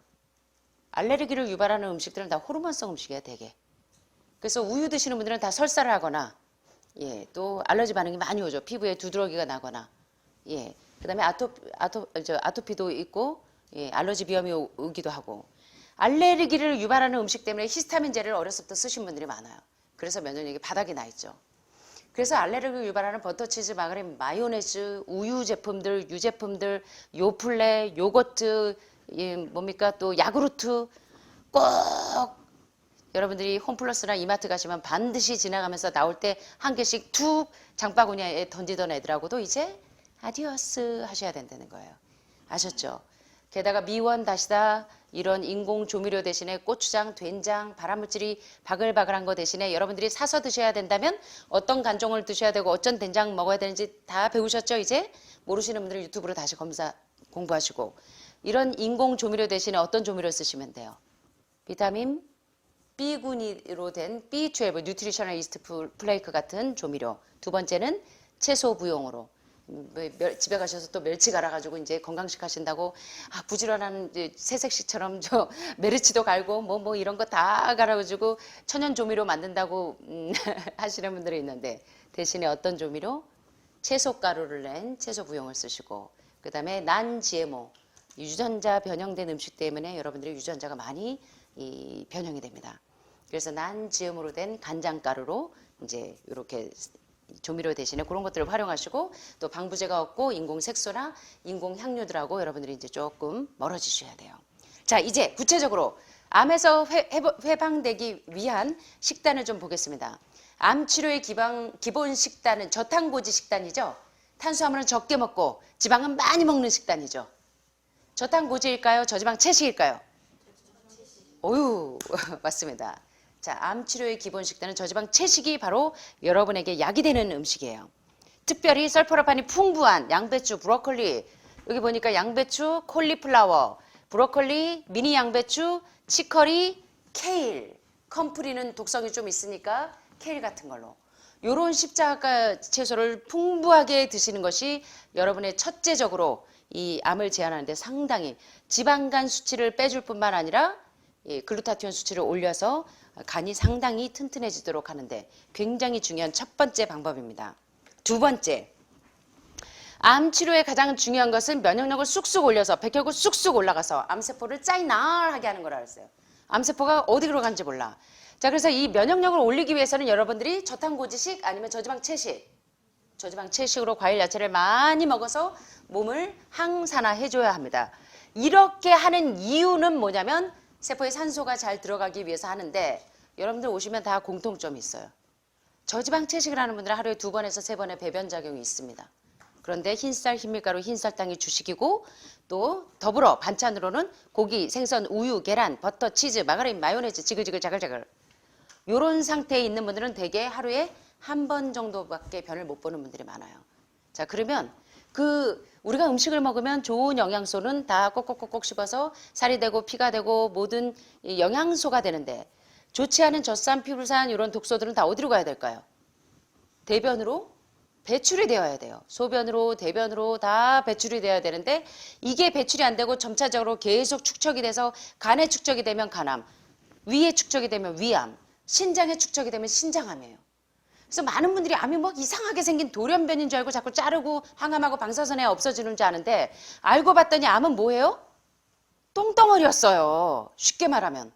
알레르기를 유발하는 음식들은 다 호르몬성 음식이에요, 대개. 그래서 우유 드시는 분들은 다 설사를 하거나, 예, 또 알러지 반응이 많이 오죠. 피부에 두드러기가 나거나, 예, 그다음에 아토피도 있고, 예, 알러지 비염이 오기도 하고, 알레르기를 유발하는 음식 때문에 히스타민제를 어렸을 때 쓰신 분들이 많아요. 그래서 면역력이 바닥이 나 있죠. 그래서 알레르기를 유발하는 버터, 치즈, 마가린, 마요네즈, 우유 제품들, 유제품들, 요플레, 요거트, 예, 뭡니까 또 야구르트 꼭 여러분들이 홈플러스나 이마트 가시면 반드시 지나가면서 나올 때 한 개씩 툭 장바구니에 던지던 애들하고도 이제 아디오스 하셔야 된다는 거예요. 아셨죠? 게다가 미원 다시다 이런 인공 조미료 대신에 고추장, 된장, 발암물질이 바글바글한 거 대신에 여러분들이 사서 드셔야 된다면 어떤 간종을 드셔야 되고 어떤 된장 먹어야 되는지 다 배우셨죠? 이제 모르시는 분들은 유튜브로 다시 공부하시고 이런 인공 조미료 대신에 어떤 조미료 쓰시면 돼요? 비타민 B군으로 된 B12 뉴트리셔널 이스트 플레이크 같은 조미료. 두 번째는 채소 부용으로 집에 가셔서 또 멸치 갈아가지고 이제 건강식 하신다고 부지런한 새색시처럼 저 메르치도 갈고 뭐 이런 거 다 갈아가지고 천연 조미료 만든다고 하시는 분들이 있는데 대신에 어떤 조미료? 채소 가루를 낸 채소 부용을 쓰시고 그 다음에 난 GMO 유전자 변형된 음식 때문에 여러분들이 유전자가 많이 변형이 됩니다. 그래서 난 GMO로 된 간장가루로 이제 이렇게 조미료 대신에 그런 것들을 활용하시고 또 방부제가 없고 인공 색소나 인공 향료들하고 여러분들이 이제 조금 멀어지셔야 돼요. 자, 이제 구체적으로 암에서 해방되기 위한 식단을 좀 보겠습니다. 암 치료의 기본 식단은 저탄고지 식단이죠. 탄수화물은 적게 먹고 지방은 많이 먹는 식단이죠. 저탄고지일까요? 저지방 채식일까요? 오유, 맞습니다. 자, 암 치료의 기본 식단은 저지방 채식이 바로 여러분에게 약이 되는 음식이에요. 특별히 설포라판이 풍부한 양배추, 브로콜리, 여기 보니까 양배추, 콜리플라워, 브로콜리, 미니 양배추, 치커리, 케일, 컴프리는 독성이 좀 있으니까 케일 같은 걸로. 요런 십자가 채소를 풍부하게 드시는 것이 여러분의 첫째적으로 이 암을 제한하는 데 상당히 지방간 수치를 빼줄 뿐만 아니라 글루타티온 수치를 올려서 간이 상당히 튼튼해지도록 하는데 굉장히 중요한 첫 번째 방법입니다. 두 번째, 암 치료에 가장 중요한 것은 면역력을 쑥쑥 올려서 백혈구 쑥쑥 올라가서 암세포를 짜이날하게 하는 거라 그랬어요. 암세포가 어디로 간지 몰라. 자, 그래서 이 면역력을 올리기 위해서는 여러분들이 저탄고지식 아니면 저지방 채식으로 과일 야채를 많이 먹어서 몸을 항산화해줘야 합니다. 이렇게 하는 이유는 뭐냐면 세포에 산소가 잘 들어가기 위해서 하는데 여러분들 오시면 다 공통점이 있어요. 저지방 채식을 하는 분들은 하루에 2번에서 3번의 배변작용이 있습니다. 그런데 흰쌀, 흰밀가루, 흰설탕이 주식이고 또 더불어 반찬으로는 고기, 생선, 우유, 계란, 버터, 치즈, 마가린, 마요네즈, 지글지글 자글자글 이런 상태에 있는 분들은 대개 하루에 1번 정도밖에 변을 못 보는 분들이 많아요. 자, 그러면 우리가 음식을 먹으면 좋은 영양소는 다 꼭꼭꼭꼭 씹어서 살이 되고 피가 되고 모든 영양소가 되는데 좋지 않은 젖산, 피부산 이런 독소들은 다 어디로 가야 될까요? 대변으로 배출이 되어야 돼요. 소변으로 대변으로 다 배출이 되어야 되는데 이게 배출이 안 되고 점차적으로 계속 축적이 돼서 간에 축적이 되면 간암, 위에 축적이 되면 위암, 신장에 축적이 되면 신장암이에요. 그래서 많은 분들이 암이 뭐 이상하게 생긴 돌연변인 줄 알고 자꾸 자르고 항암하고 방사선에 없어지는 줄 아는데 알고 봤더니 암은 뭐예요? 똥덩어리였어요. 쉽게 말하면.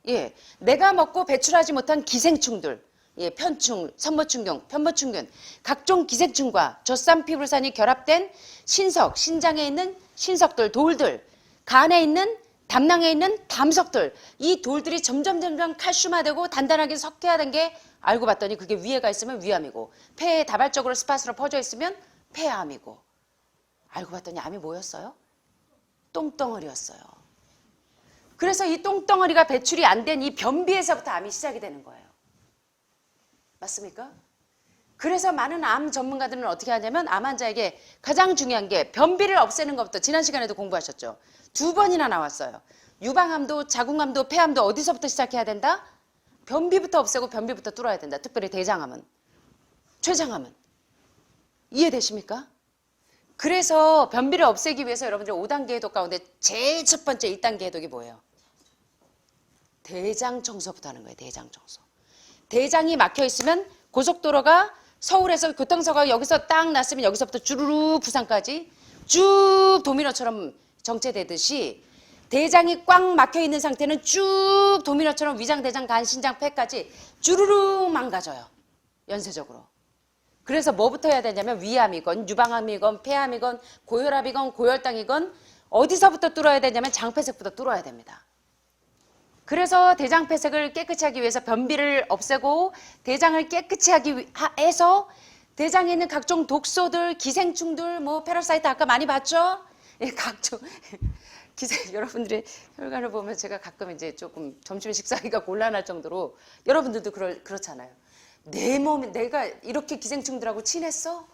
예, 내가 먹고 배출하지 못한 기생충들, 예, 편충, 선모충균, 편모충균, 각종 기생충과 젖산 피불산이 결합된 신석, 신장에 있는 신석들, 돌들, 간에 있는 담낭에 있는 담석들, 이 돌들이 점점 칼슘화되고 단단하게 석회화된 게 알고 봤더니 그게 위에가 있으면 위암이고 폐에 다발적으로 스팟으로 퍼져 있으면 폐암이고 알고 봤더니 암이 뭐였어요? 똥덩어리였어요. 그래서 이 똥덩어리가 배출이 안 된 이 변비에서부터 암이 시작이 되는 거예요. 맞습니까? 그래서 많은 암 전문가들은 어떻게 하냐면 암 환자에게 가장 중요한 게 변비를 없애는 것부터 지난 시간에도 공부하셨죠. 2번이나 나왔어요. 유방암도 자궁암도 폐암도 어디서부터 시작해야 된다? 변비부터 없애고 변비부터 뚫어야 된다. 특별히 대장암은. 췌장암은. 이해되십니까? 그래서 변비를 없애기 위해서 여러분들 5단계 해독 가운데 제일 첫 번째 1단계 해독이 뭐예요? 대장 청소부터 하는 거예요. 대장 청소. 대장이 막혀 있으면 고속도로가 서울에서 교통사고가 여기서 딱 났으면 여기서부터 주르르 부산까지 쭉 도미노처럼 정체되듯이 대장이 꽉 막혀 있는 상태는 쭉 도미노처럼 위장, 대장, 간, 신장, 폐까지 주르르 망가져요. 연쇄적으로. 그래서 뭐부터 해야 되냐면 위암이건 유방암이건 폐암이건 고혈압이건 고혈당이건 어디서부터 뚫어야 되냐면 장폐색부터 뚫어야 됩니다. 그래서 대장폐색을 깨끗이 하기 위해서 변비를 없애고 대장을 깨끗이 하기 해서 대장에 있는 각종 독소들, 기생충들, 뭐 패러사이트 아까 많이 봤죠? 예, 각종 여러분들의 혈관을 보면 제가 가끔 이제 조금 점심 식사하기가 곤란할 정도로 여러분들도 그렇잖아요. 내 몸이 내가 이렇게 기생충들하고 친했어?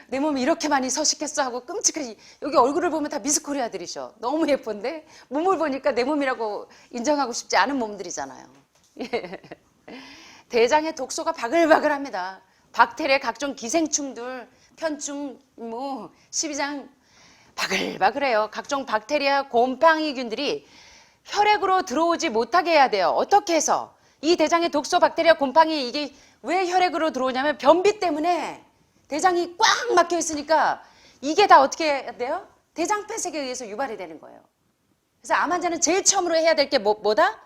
내 몸이 이렇게 많이 서식했어 하고 끔찍하게 여기 얼굴을 보면 다 미스 코리아들이셔. 너무 예쁜데 몸을 보니까 내 몸이라고 인정하고 싶지 않은 몸들이잖아요. 예. 대장의 독소가 바글바글합니다. 박테리아 각종 기생충들 편충 뭐 십이장 바글바글해요. 각종 박테리아 곰팡이균들이 혈액으로 들어오지 못하게 해야 돼요. 어떻게 해서? 이 대장의 독소 박테리아 곰팡이 이게 왜 혈액으로 들어오냐면 변비 때문에 대장이 꽉 막혀 있으니까 이게 다 어떻게 해야 돼요? 대장폐색에 의해서 유발이 되는 거예요. 그래서 암 환자는 제일 처음으로 해야 될 게 뭐다?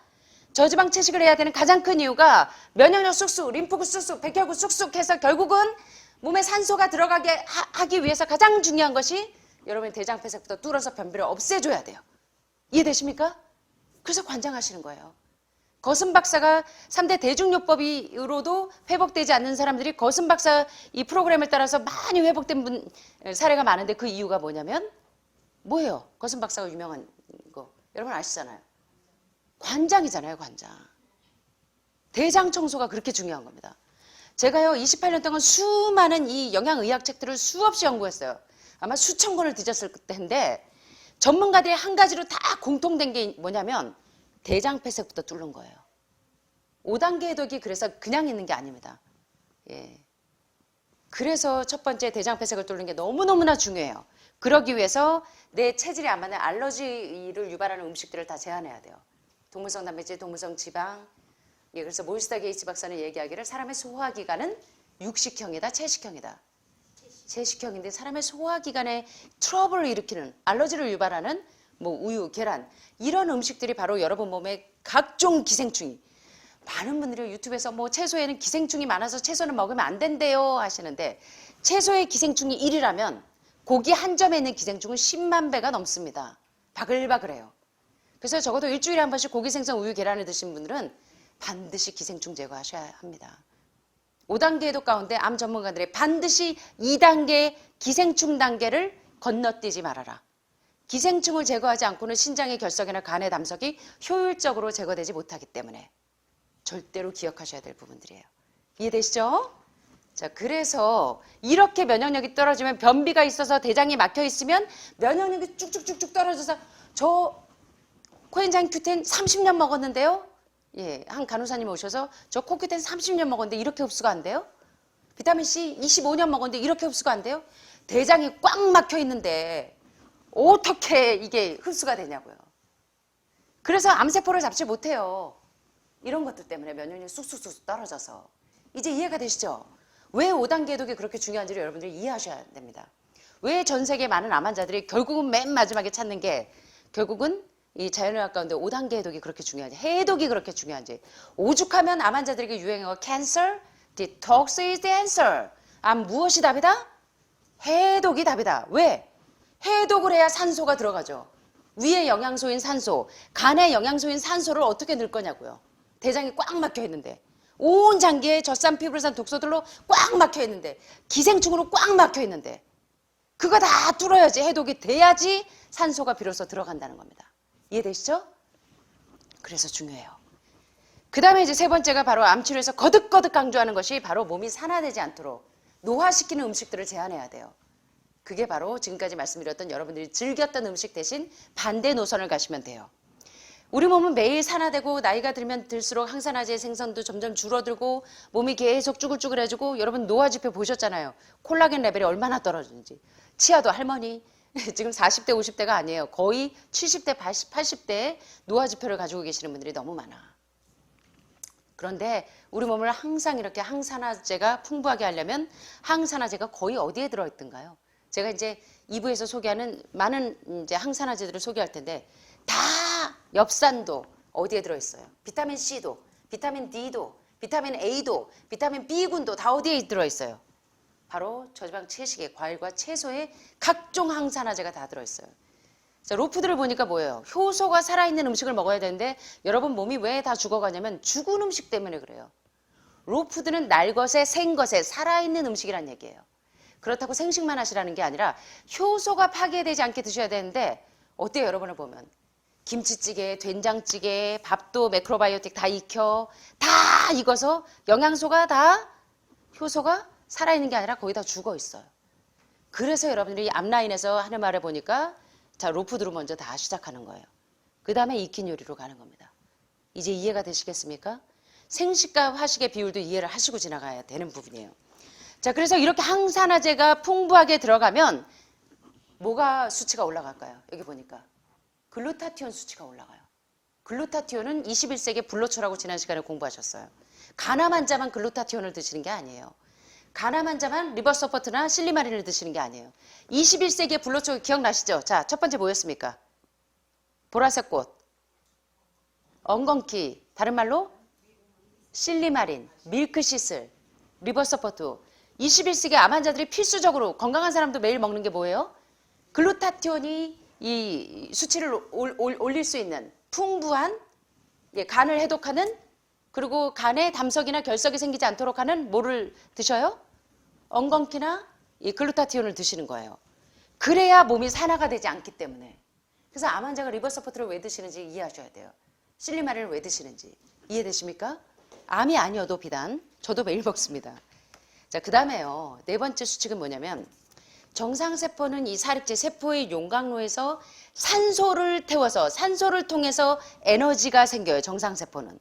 저지방 채식을 해야 되는 가장 큰 이유가 면역력 쑥쑥, 림프구 쑥쑥, 백혈구 쑥쑥 해서 결국은 몸에 산소가 들어가게 하기 위해서 가장 중요한 것이 여러분이 대장폐색부터 뚫어서 변비를 없애줘야 돼요. 이해되십니까? 그래서 관장하시는 거예요. 거슴 박사가 3대 대중요법으로도 회복되지 않는 사람들이 거슴 박사 이 프로그램을 따라서 많이 회복된 사례가 많은데 그 이유가 뭐냐면 뭐예요? 거슴 박사가 유명한 거 여러분 아시잖아요. 관장이잖아요. 관장. 대장 청소가 그렇게 중요한 겁니다. 제가요 28년 동안 수많은 이 영양의학 책들을 수없이 연구했어요. 아마 수천 권을 뒤졌을 텐데 전문가들이 한 가지로 다 공통된 게 뭐냐면 대장폐색부터 뚫는 거예요. 5단계 해독이 그래서 그냥 있는 게 아닙니다. 예. 그래서 첫 번째 대장폐색을 뚫는 게 너무너무나 중요해요. 그러기 위해서 내 체질에 안 맞는 알러지를 유발하는 음식들을 다 제한해야 돼요. 동물성 단백질, 동물성 지방. 예, 그래서 몰스타 게이츠 박사는 얘기하기를 사람의 소화기관은 육식형이다, 채식형이다. 채식형인데 사람의 소화기관에 트러블을 일으키는 알러지를 유발하는 뭐 우유, 계란 이런 음식들이 바로 여러분 몸에 각종 기생충이 많은 분들이 유튜브에서 뭐 채소에는 기생충이 많아서 채소는 먹으면 안 된대요 하시는데 채소의 기생충이 1이라면 고기 한 점에 있는 기생충은 10만 배가 넘습니다. 바글바글해요. 그래서 적어도 일주일에 한 번씩 고기, 생선, 우유, 계란을 드신 분들은 반드시 기생충 제거하셔야 합니다. 5단계 해독 가운데 암 전문가들이 반드시 2단계 기생충 단계를 건너뛰지 말아라. 기생충을 제거하지 않고는 신장의 결석이나 간의 담석이 효율적으로 제거되지 못하기 때문에 절대로 기억하셔야 될 부분들이에요. 이해되시죠? 자, 그래서 이렇게 면역력이 떨어지면 변비가 있어서 대장이 막혀 있으면 면역력이 쭉쭉쭉쭉 떨어져서 저 코엔자임 Q10 30년 먹었는데요. 예, 한 간호사님 오셔서 저 코큐텐 30년 먹었는데 이렇게 흡수가 안 돼요? 비타민C 25년 먹었는데 이렇게 흡수가 안 돼요? 대장이 꽉 막혀 있는데 어떻게 이게 흡수가 되냐고요. 그래서 암세포를 잡지 못해요. 이런 것들 때문에 면역력이 쑥쑥쑥 떨어져서. 이제 이해가 되시죠? 왜 5단계 해독이 그렇게 중요한지를 여러분들이 이해하셔야 됩니다. 왜 전 세계 많은 암 환자들이 결국은 맨 마지막에 찾는 게 결국은 이 자연의학 가운데 5단계 해독이 그렇게 중요한지, 해독이 그렇게 중요한지. 오죽하면 암 환자들에게 유행어가 cancer, detox is the answer. 암 무엇이 답이다? 해독이 답이다. 왜? 해독을 해야 산소가 들어가죠. 위의 영양소인 산소, 간의 영양소인 산소를 어떻게 넣을 거냐고요. 대장이 꽉 막혀 있는데, 온 장기에 젖산, 피브로산, 독소들로 꽉 막혀 있는데, 기생충으로 꽉 막혀 있는데, 그거 다 뚫어야지 해독이 돼야지 산소가 비로소 들어간다는 겁니다. 이해되시죠? 그래서 중요해요. 그 다음에 이제 세 번째가 바로 암치료에서 거듭거듭 강조하는 것이 바로 몸이 산화되지 않도록 노화시키는 음식들을 제한해야 돼요. 그게 바로 지금까지 말씀드렸던 여러분들이 즐겼던 음식 대신 반대 노선을 가시면 돼요. 우리 몸은 매일 산화되고 나이가 들면 들수록 항산화제의 생성도 점점 줄어들고 몸이 계속 쭈글쭈글해지고 여러분 노화지표 보셨잖아요. 콜라겐 레벨이 얼마나 떨어지는지. 치아도 할머니 지금 40대 50대가 아니에요. 거의 70대 80대 노화지표를 가지고 계시는 분들이 너무 많아. 그런데 우리 몸을 항상 이렇게 항산화제가 풍부하게 하려면 항산화제가 거의 어디에 들어있던가요? 제가 이제 2부에서 소개하는 많은 이제 항산화제들을 소개할 텐데 다 엽산도 어디에 들어있어요? 비타민 C도, 비타민 D도, 비타민 A도, 비타민 B군도 다 어디에 들어있어요? 바로 저지방 채식에 과일과 채소에 각종 항산화제가 다 들어있어요. 자, 로푸드를 보니까 뭐예요? 효소가 살아있는 음식을 먹어야 되는데 여러분 몸이 왜 다 죽어가냐면 죽은 음식 때문에 그래요. 로푸드는 날것에 생것에 살아있는 음식이란 얘기예요. 그렇다고 생식만 하시라는 게 아니라 효소가 파괴되지 않게 드셔야 되는데 어때요 여러분을 보면? 김치찌개, 된장찌개, 밥도 매크로바이오틱 다 익혀 다 익어서 영양소가 다 효소가 살아있는 게 아니라 거의 다 죽어 있어요. 그래서 여러분들이 앞라인에서 하는 말을 보니까 자 로푸드로 먼저 다 시작하는 거예요. 그 다음에 익힌 요리로 가는 겁니다. 이제 이해가 되시겠습니까? 생식과 화식의 비율도 이해를 하시고 지나가야 되는 부분이에요. 자 그래서 이렇게 항산화제가 풍부하게 들어가면 뭐가 수치가 올라갈까요? 여기 보니까 글루타티온 수치가 올라가요. 글루타티온은 21세기 불로초라고 지난 시간에 공부하셨어요. 간암 환자만 글루타티온을 드시는 게 아니에요. 간암 환자만 리버서포트나 실리마린을 드시는 게 아니에요. 21세기의 불로초 기억나시죠? 자, 첫 번째 뭐였습니까? 보라색 꽃, 엉겅퀴, 다른 말로 실리마린, 밀크시슬, 리버서포트. 21세기 암 환자들이 필수적으로 건강한 사람도 매일 먹는 게 뭐예요? 글루타티온이 이 수치를 올릴 수 있는 풍부한 간을 해독하는 그리고 간에 담석이나 결석이 생기지 않도록 하는 뭐를 드셔요? 엉겅퀴나 이 글루타티온을 드시는 거예요. 그래야 몸이 산화가 되지 않기 때문에. 그래서 암 환자가 리버서포트를 왜 드시는지 이해하셔야 돼요. 실리마린을 왜 드시는지 이해되십니까? 암이 아니어도 비단 저도 매일 먹습니다. 자, 그 다음에요. 네 번째 수칙은 뭐냐면 정상세포는 이 사립제 세포의 용광로에서 산소를 태워서 산소를 통해서 에너지가 생겨요. 정상세포는.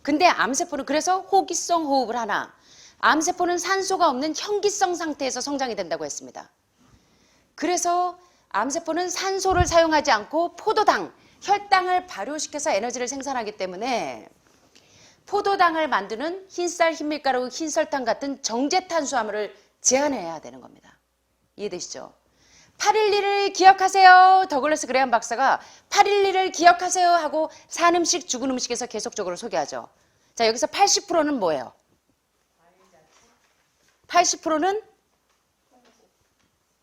근데 암세포는 그래서 호기성 호흡을 하나 암세포는 산소가 없는 현기성 상태에서 성장이 된다고 했습니다. 그래서 암세포는 산소를 사용하지 않고 포도당, 혈당을 발효시켜서 에너지를 생산하기 때문에 포도당을 만드는 흰쌀, 흰밀가루, 흰설탕 같은 정제탄수화물을 제한해야 되는 겁니다. 이해되시죠? 8.11을 기억하세요. 더글라스 그레함 박사가 8.11을 기억하세요 하고 산 음식, 죽은 음식에서 계속적으로 소개하죠. 자, 여기서 80%는 뭐예요? 80%는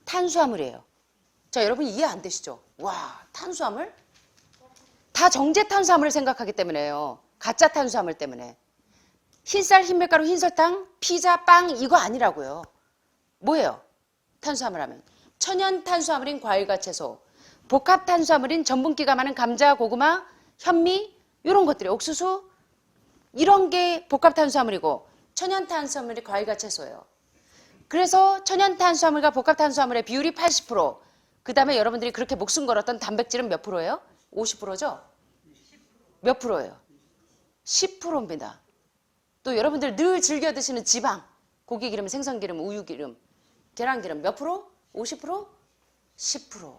탄수화물이에요. 자, 여러분 이해 안 되시죠? 와, 탄수화물? 다 정제 탄수화물을 생각하기 때문에요. 가짜 탄수화물 때문에. 흰쌀, 흰밀가루, 흰설탕, 피자, 빵 이거 아니라고요. 뭐예요? 탄수화물 하면. 천연 탄수화물인 과일과 채소, 복합 탄수화물인 전분기가 많은 감자, 고구마, 현미 이런 것들이 옥수수 이런 게 복합 탄수화물이고 천연 탄수화물이 과일과 채소예요. 그래서 천연 탄수화물과 복합 탄수화물의 비율이 80%. 그 다음에 여러분들이 그렇게 목숨 걸었던 단백질은 몇 프로예요? 50%죠? 몇 프로예요? 10%입니다. 또 여러분들 늘 즐겨 드시는 지방, 고기기름, 생선기름, 우유기름, 계란기름 몇 프로? 50%? 10%.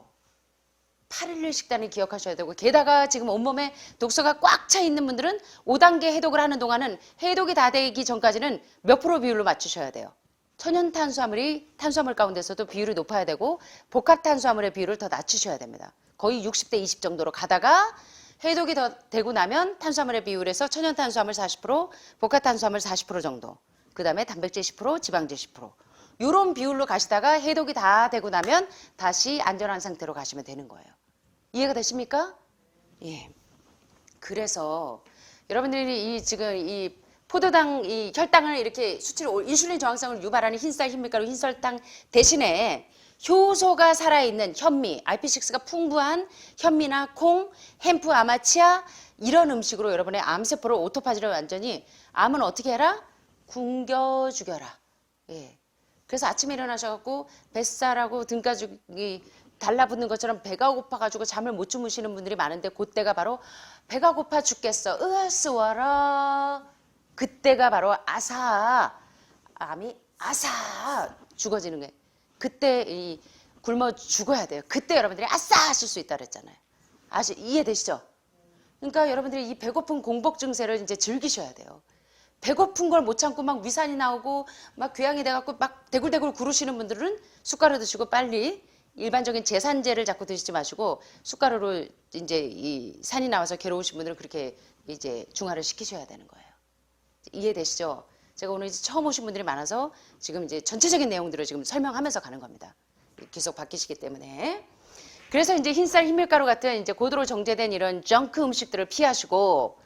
8.11 식단을 기억하셔야 되고 게다가 지금 온몸에 독소가 꽉 차 있는 분들은 5단계 해독을 하는 동안은 해독이 다 되기 전까지는 몇 프로 비율로 맞추셔야 돼요. 천연 탄수화물이 탄수화물 가운데서도 비율이 높아야 되고 복합 탄수화물의 비율을 더 낮추셔야 됩니다. 거의 60대 20 정도로 가다가 해독이 더 되고 나면 탄수화물의 비율에서 천연 탄수화물 40%, 복합 탄수화물 40% 정도. 그 다음에 단백질 10%, 지방질 10%. 이런 비율로 가시다가 해독이 다 되고 나면 다시 안전한 상태로 가시면 되는 거예요. 이해가 되십니까? 예. 그래서 여러분들이 지금 이 포도당, 이 혈당을 이렇게 수치를 인슐린 저항성을 유발하는 흰쌀, 흰밀가루, 흰설탕 대신에 효소가 살아있는 현미, RP6가 풍부한 현미나 콩, 햄프, 아마치아 이런 음식으로 여러분의 암세포를 오토파지를 완전히 암은 어떻게 해라? 굶겨 죽여라. 예. 그래서 아침에 일어나셔갖고 뱃살하고 등가죽이 달라붙는 것처럼 배가 고파가지고 잠을 못 주무시는 분들이 많은데 그때가 바로 배가 고파 죽겠어. 으스와라. 그때가 바로 암이 죽어지는 거예요. 그때 굶어 죽어야 돼요. 그때 여러분들이 아싸 하실 수 있다 그랬잖아요. 이해되시죠? 그러니까 여러분들이 이 배고픈 공복 증세를 이제 즐기셔야 돼요. 배고픈 걸 못 참고 막 위산이 나오고 막 궤양이 돼갖고 막 대굴대굴 구르시는 분들은 숟가루 드시고 빨리 일반적인 제산제를 자꾸 드시지 마시고 숟가루로 이제 이 산이 나와서 괴로우신 분들은 그렇게 이제 중화를 시키셔야 되는 거예요. 이해되시죠? 제가 오늘 이제 처음 오신 분들이 많아서 지금 이제 전체적인 내용들을 지금 설명하면서 가는 겁니다. 계속 바뀌시기 때문에. 그래서 이제 흰쌀, 흰밀가루 같은 이제 고도로 정제된 이런 정크 음식들을 피하시고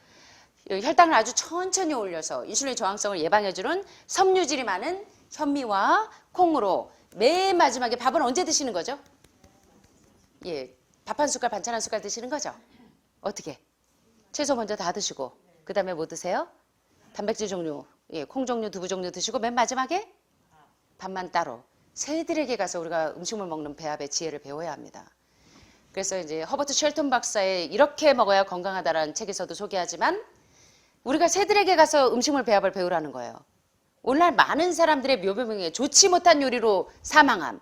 혈당을 아주 천천히 올려서 인슐린 저항성을 예방해주는 섬유질이 많은 현미와 콩으로 맨 마지막에 밥은 언제 드시는 거죠? 예, 밥 한 숟갈, 반찬 한 숟갈 드시는 거죠? 어떻게? 채소 먼저 다 드시고 그 다음에 뭐 드세요? 단백질 종류, 예, 콩 종류, 두부 종류 드시고 맨 마지막에 밥만 따로. 새들에게 가서 우리가 음식물 먹는 배합의 지혜를 배워야 합니다. 그래서 이제 허버트 쉘턴 박사의 이렇게 먹어야 건강하다라는 책에서도 소개하지만 우리가 새들에게 가서 음식물 배합을 배우라는 거예요. 오늘날 많은 사람들의 묘비명에 좋지 못한 요리로 사망함,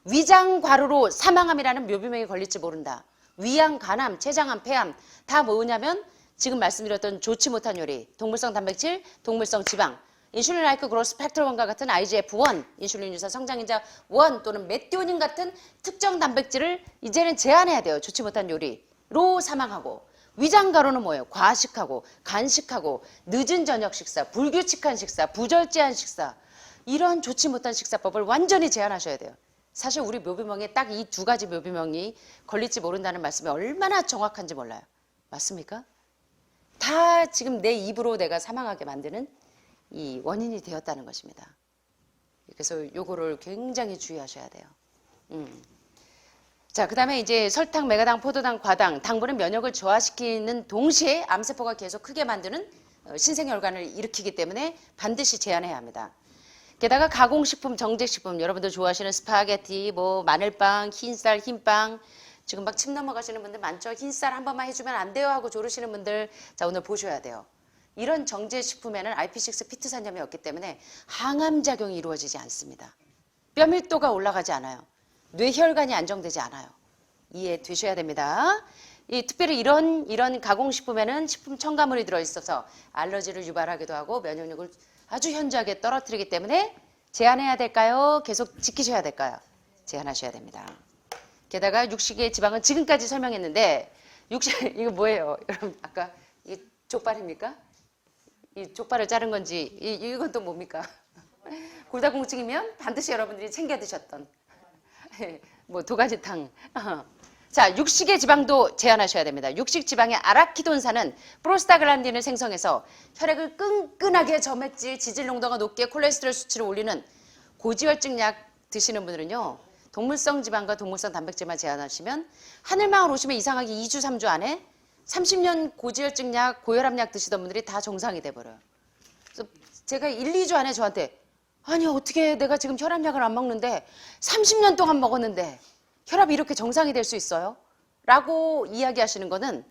위장과로로 사망함이라는 묘비명이 걸릴지 모른다. 위암, 간암, 췌장암, 폐암 다 뭐냐면 지금 말씀드렸던 좋지 못한 요리, 동물성 단백질, 동물성 지방, 인슐린 라이크 그로스 팩터 1과 같은 IGF-1, 인슐린 유사 성장인자 1 또는 메티오닌 같은 특정 단백질을 이제는 제한해야 돼요. 좋지 못한 요리로 사망하고 위장가로는 뭐예요? 과식하고 간식하고 늦은 저녁 식사, 불규칙한 식사, 부절제한 식사 이런 좋지 못한 식사법을 완전히 제한하셔야 돼요. 사실 우리 묘비명에 딱 이 두 가지 묘비명이 걸릴지 모른다는 말씀이 얼마나 정확한지 몰라요. 맞습니까? 다 지금 내 입으로 내가 사망하게 만드는 이 원인이 되었다는 것입니다. 그래서 요거를 굉장히 주의하셔야 돼요. 자, 그 다음에 이제 설탕, 메가당, 포도당, 과당, 당분은 면역을 저하시키는 동시에 암세포가 계속 크게 만드는 신생혈관을 일으키기 때문에 반드시 제한해야 합니다. 게다가 가공식품, 정제식품, 여러분들 좋아하시는 스파게티, 뭐 마늘빵, 흰쌀, 흰빵, 지금 막 침 넘어가시는 분들 많죠. 흰쌀 한 번만 해주면 안 돼요 하고 조르시는 분들 자 오늘 보셔야 돼요. 이런 정제식품에는 RP6 피트산염이 없기 때문에 항암작용이 이루어지지 않습니다. 뼈밀도가 올라가지 않아요. 뇌혈관이 안정되지 않아요. 이해되셔야 됩니다. 특별히 이런 가공식품에는 식품 첨가물이 들어있어서 알러지를 유발하기도 하고 면역력을 아주 현저하게 떨어뜨리기 때문에 제한해야 될까요? 계속 지키셔야 될까요? 제한하셔야 됩니다. 게다가 육식의 지방은 지금까지 설명했는데 육식 이거 뭐예요? 여러분 아까 이게 족발입니까? 이 족발을 자른 건지 이건 또 뭡니까? 골다공증이면 반드시 여러분들이 챙겨 드셨던 뭐 도가지탕. 자, 육식의 지방도 제한하셔야 됩니다. 육식 지방의 아라키돈산은 프로스타글란딘을 생성해서 혈액을 끈끈하게 점액질, 지질 농도가 높게 콜레스테롤 수치를 올리는 고지혈증 약 드시는 분들은요. 동물성 지방과 동물성 단백질만 제한하시면 하늘마을 오시면 이상하게 2주, 3주 안에 30년 고지혈증 약, 고혈압 약 드시던 분들이 다 정상이 돼버려요. 그래서 제가 1, 2주 안에 저한테 아니 어떻게 내가 지금 혈압약을 안 먹는데 30년 동안 먹었는데 혈압이 이렇게 정상이 될 수 있어요? 라고 이야기하시는 거는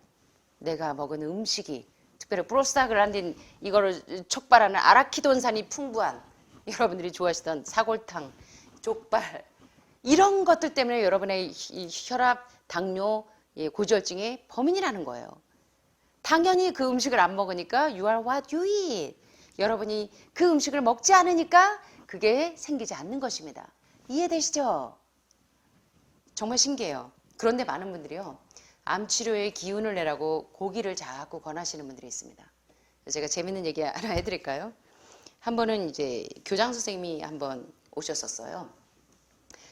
내가 먹은 음식이 특별히 프로스타글란딘 이거를 촉발하는 아라키돈산이 풍부한 여러분들이 좋아하시던 사골탕, 족발 이런 것들 때문에 여러분의 이 혈압, 당뇨, 고지혈증의 범인이라는 거예요. 당연히 그 음식을 안 먹으니까 you are what you eat. 여러분이 그 음식을 먹지 않으니까 그게 생기지 않는 것입니다. 이해되시죠? 정말 신기해요. 그런데 많은 분들이요. 암 치료에 기운을 내라고 고기를 자꾸 권하시는 분들이 있습니다. 제가 재밌는 얘기 하나 해드릴까요? 한 번은 이제 교장 선생님이 한 번 오셨었어요.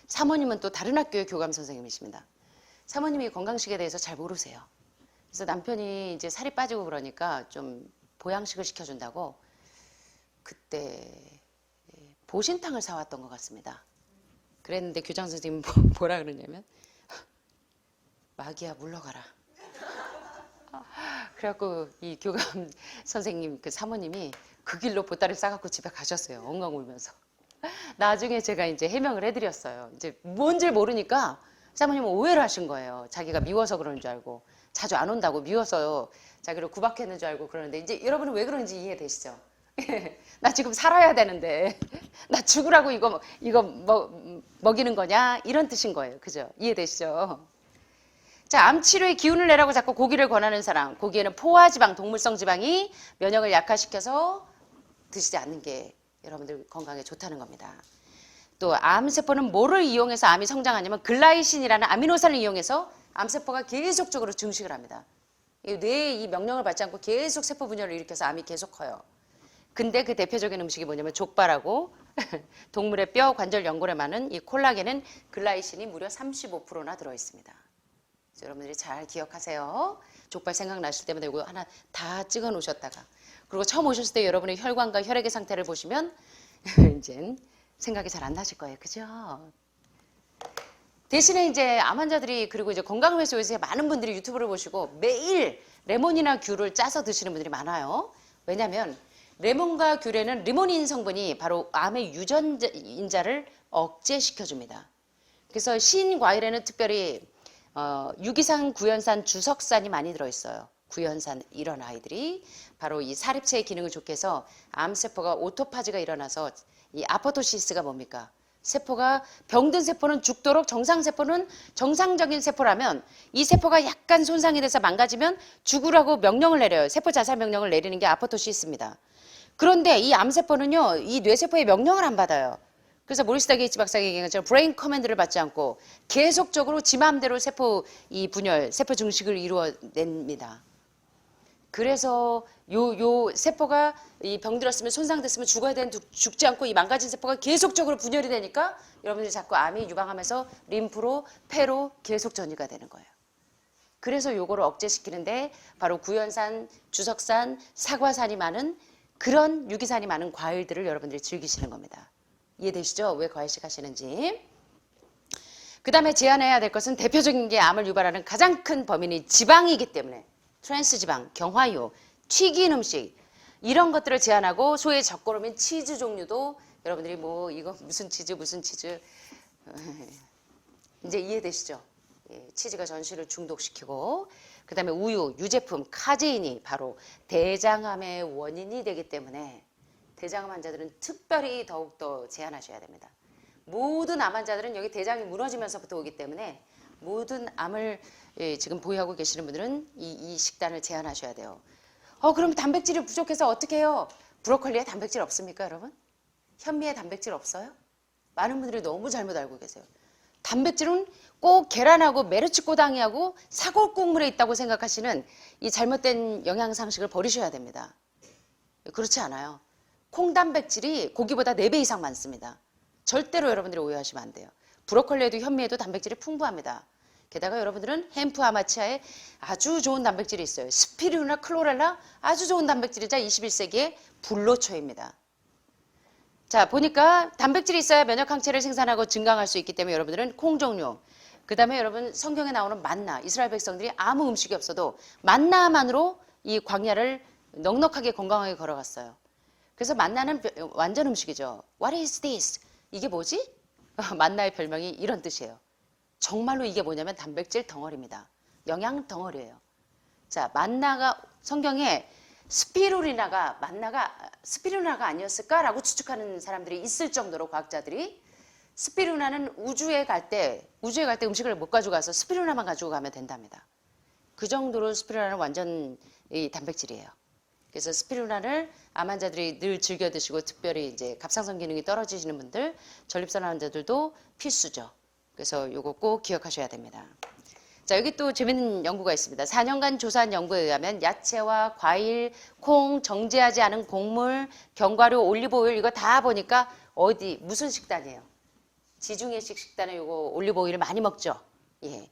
사모님은 또 다른 학교의 교감 선생님이십니다. 사모님이 건강식에 대해서 잘 모르세요. 그래서 남편이 이제 살이 빠지고 그러니까 좀 보양식을 시켜준다고 그때 보신탕을 사왔던 것 같습니다. 그랬는데 교장 선생님이 뭐라 그러냐면 마귀야 물러가라. 그래갖고 이 교감 선생님 그 사모님이 그 길로 보따리 싸갖고 집에 가셨어요. 엉엉 울면서. 나중에 제가 이제 해명을 해드렸어요. 이제 뭔지 모르니까 사모님은 오해를 하신 거예요. 자기가 미워서 그러는 줄 알고 자주 안 온다고 미워서 자기를 구박했는 줄 알고 그러는데 이제 여러분은 왜 그런지 이해되시죠? 나 지금 살아야 되는데 나 죽으라고 이거 먹이는 거냐 이런 뜻인 거예요. 그죠? 이해되시죠? 자, 암 치료에 기운을 내라고 자꾸 고기를 권하는 사람. 고기에는 포화지방, 동물성 지방이 면역을 약화시켜서 드시지 않는 게 여러분들 건강에 좋다는 겁니다. 또 암세포는 뭐를 이용해서 암이 성장하냐면 글라이신이라는 아미노산을 이용해서 암세포가 계속적으로 증식을 합니다. 뇌의 이 명령을 받지 않고 계속 세포 분열을 일으켜서 암이 계속 커요. 근데 그 대표적인 음식이 뭐냐면 족발하고 동물의 뼈, 관절, 연골에 많은 이 콜라겐은 글라이신이 무려 35%나 들어있습니다. 여러분들이 잘 기억하세요. 족발 생각나실 때마다 이거 하나 다 찍어 놓으셨다가 그리고 처음 오셨을 때 여러분의 혈관과 혈액의 상태를 보시면 이제 생각이 잘 안 나실 거예요. 그죠? 대신에 이제 암 환자들이 그리고 이제 건강을 위해서 많은 분들이 유튜브를 보시고 매일 레몬이나 귤을 짜서 드시는 분들이 많아요. 왜냐하면 레몬과 귤에는 리모닌 성분이 바로 암의 유전자를 억제시켜줍니다. 그래서 신 과일에는 특별히 유기산, 구연산, 주석산이 많이 들어있어요. 구연산 이런 아이들이 바로 이 사립체의 기능을 좋게 해서 암세포가 오토파지가 일어나서 이 아포토시스가 뭡니까? 세포가 병든 세포는 죽도록 정상세포는 정상적인 세포라면 이 세포가 약간 손상이 돼서 망가지면 죽으라고 명령을 내려요. 세포 자살 명령을 내리는 게 아포토시스입니다. 그런데 이 암세포는요. 이 뇌세포의 명령을 안 받아요. 그래서 모리스 다게이츠 박사가 얘기한 것처럼 브레인 커맨드를 받지 않고 계속적으로 지 마음대로 세포 이 분열, 세포 증식을 이루어냅니다. 그래서 요 세포가 이 병들었으면 손상됐으면 죽어야 되는 죽지 않고 이 망가진 세포가 계속적으로 분열이 되니까 여러분들이 자꾸 암이 유방하면서 림프로 폐로 계속 전이가 되는 거예요. 그래서 요거를 억제시키는데 바로 구연산, 주석산, 사과산이 많은 그런 유기산이 많은 과일들을 여러분들이 즐기시는 겁니다. 이해되시죠? 왜 과일식 하시는지. 그 다음에 제한해야 될 것은 대표적인 게 암을 유발하는 가장 큰 범인이 지방이기 때문에 트랜스지방, 경화유, 튀긴 음식 이런 것들을 제한하고 소의 적고름인 치즈 종류도 여러분들이 뭐 이거 무슨 치즈 이제 이해되시죠? 예, 치즈가 전신을 중독시키고 그 다음에 우유, 유제품, 카제인이 바로 대장암의 원인이 되기 때문에 대장암 환자들은 특별히 더욱더 제한하셔야 됩니다. 모든 암 환자들은 여기 대장이 무너지면서부터 오기 때문에 모든 암을 지금 보유하고 계시는 분들은 이 식단을 제한하셔야 돼요. 그럼 단백질이 부족해서 어떻게 해요? 브로콜리에 단백질 없습니까, 여러분? 현미에 단백질 없어요? 많은 분들이 너무 잘못 알고 계세요. 단백질은 꼭 계란하고 메르치고당이하고 사골 국물에 있다고 생각하시는 이 잘못된 영양 상식을 버리셔야 됩니다. 그렇지 않아요. 콩 단백질이 고기보다 4배 이상 많습니다. 절대로 여러분들이 오해하시면 안 돼요. 브로콜리에도 현미에도 단백질이 풍부합니다. 게다가 여러분들은 햄프 아마치아에 아주 좋은 단백질이 있어요. 스피루나 클로렐라 아주 좋은 단백질이자 21세기의 불로초입니다. 자, 보니까 단백질이 있어야 면역항체를 생산하고 증강할 수 있기 때문에 여러분들은 콩 종류, 그 다음에 여러분 성경에 나오는 만나, 이스라엘 백성들이 아무 음식이 없어도 만나만으로 이 광야를 넉넉하게 건강하게 걸어갔어요. 그래서 만나는 완전 음식이죠. What is this? 이게 뭐지? 만나의 별명이 이런 뜻이에요. 정말로 이게 뭐냐면 단백질 덩어리입니다. 영양 덩어리예요. 자, 만나가 성경에 만나가 스피루나가 아니었을까라고 추측하는 사람들이 있을 정도로 과학자들이 스피루나는 우주에 갈 때 음식을 못 가져가서 스피루나만 가지고 가면 된답니다. 그 정도로 스피루나는 완전 이 단백질이에요. 그래서 스피루나를 암 환자들이 늘 즐겨 드시고 특별히 이제 갑상선 기능이 떨어지시는 분들, 전립선 환자들도 필수죠. 그래서 요거 꼭 기억하셔야 됩니다. 자, 여기 또 재밌는 연구가 있습니다. 4년간 조사한 연구에 의하면 야채와 과일, 콩, 정제하지 않은 곡물, 견과류, 올리브오일 이거 다 보니까 무슨 식단이에요? 지중해식 식단에 요거 올리브오일을 많이 먹죠. 예.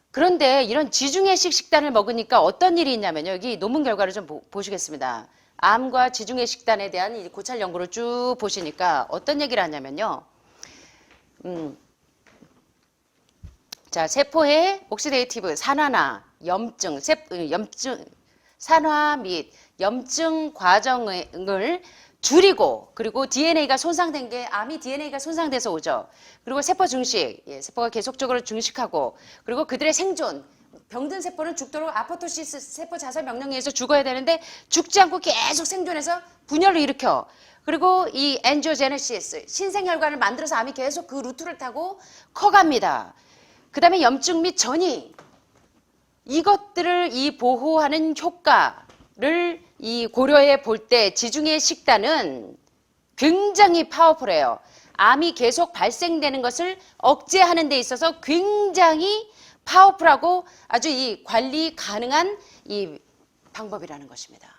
그런데 이런 지중해식 식단을 먹으니까 어떤 일이 있냐면요. 여기 논문 결과를 좀 보시겠습니다. 암과 지중해 식단에 대한 이 고찰 연구를 쭉 보시니까 어떤 얘기를 하냐면요. 자, 세포의 옥시데이티브 산화나 산화 및 염증 과정을 줄이고, 그리고 DNA가 손상된 게 암이 DNA가 손상돼서 오죠. 그리고 세포 증식, 세포가 계속적으로 증식하고, 그리고 그들의 생존, 병든 세포는 죽도록 아포토시스 세포 자살 명령에 의해서 죽어야 되는데 죽지 않고 계속 생존해서 분열을 일으켜. 그리고 이 엔지오제네시스, 신생혈관을 만들어서 암이 계속 그 루트를 타고 커갑니다. 그 다음에 염증 및 전이, 이것들을 보호하는 효과를 고려해 볼 때 지중해 식단은 굉장히 파워풀해요. 암이 계속 발생되는 것을 억제하는 데 있어서 굉장히 파워풀하고 아주 관리 가능한 방법이라는 것입니다.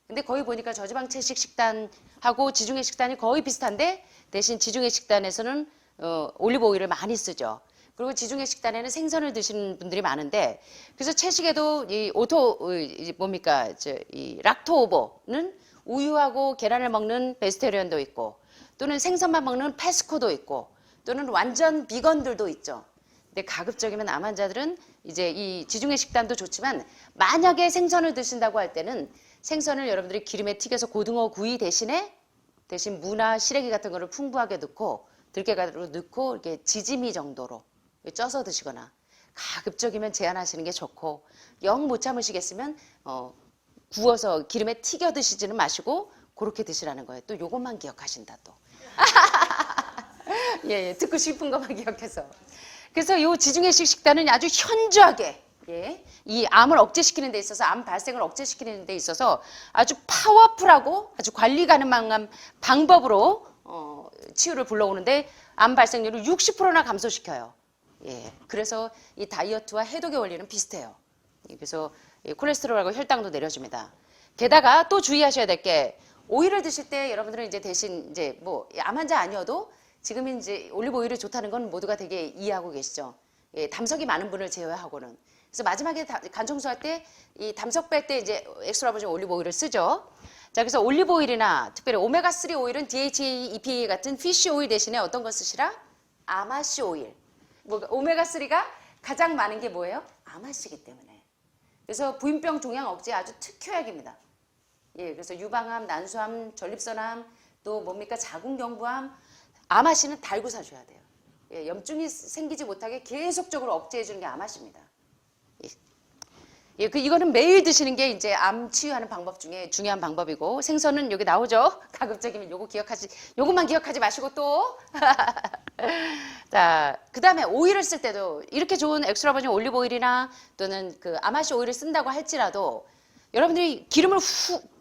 근데 거기 보니까 저지방채식 식단하고 지중해 식단이 거의 비슷한데 대신 지중해 식단에서는 올리브 오일을 많이 쓰죠. 그리고 지중해 식단에는 생선을 드시는 분들이 많은데, 그래서 채식에도 락토오버는 우유하고 계란을 먹는 베스테리언도 있고, 또는 생선만 먹는 페스코도 있고, 또는 완전 비건들도 있죠. 근데 가급적이면 암 환자들은 이제 이 지중해 식단도 좋지만 만약에 생선을 드신다고 할 때는 생선을 여러분들이 기름에 튀겨서 고등어 구이 대신 무나 시래기 같은 거를 풍부하게 넣고 들깨가루 넣고 이렇게 지짐이 정도로 쪄서 드시거나, 가급적이면 제한하시는 게 좋고, 영 못 참으시겠으면 구워서 기름에 튀겨 드시지는 마시고 그렇게 드시라는 거예요. 또 요것만 기억하신다 또. 예, 듣고 싶은 것만 기억해서. 그래서 요 지중해식 식단은 아주 현저하게 이 암을 억제시키는 데 있어서, 암 발생을 억제시키는 데 있어서 아주 파워풀하고 아주 관리 가능한 방법으로 치유를 불러오는데 암 발생률을 60%나 감소시켜요. 예, 그래서 이 다이어트와 해독의 원리는 비슷해요. 그래서 콜레스테롤하고 혈당도 내려줍니다. 게다가 또 주의하셔야 될 게, 오일을 드실 때 여러분들은 이제 대신 암 환자 아니어도 지금 이제 올리브 오일이 좋다는 건 모두가 되게 이해하고 계시죠. 예, 담석이 많은 분을 제외하고는. 그래서 마지막에 간 청소할 때 이 담석 뺄 때 이제 엑스트라 버진 올리브 오일을 쓰죠. 자, 그래서 올리브 오일이나 특별히 오메가3 오일은 DHA, EPA 같은 피쉬 오일 대신에 어떤 거 쓰시라? 아마씨 오일. 오메가3가 가장 많은 게 뭐예요? 아마씨이기 때문에. 그래서 부인병 종양 억제에 아주 특효약입니다. 예, 그래서 유방암, 난수암, 전립선암, 또 자궁경부암, 아마씨는 달고 사셔야 돼요. 예, 염증이 생기지 못하게 계속적으로 억제해 주는 게 아마씨입니다. 예, 이거는 매일 드시는 게 이제 암 치유하는 방법 중에 중요한 방법이고, 생선은 여기 나오죠. 가급적이면 요것만 기억하지 마시고 또. 자, 그 다음에 오일을 쓸 때도 이렇게 좋은 엑스트라 버진 올리브 오일이나 또는 그 아마씨 오일을 쓴다고 할지라도 여러분들이 기름을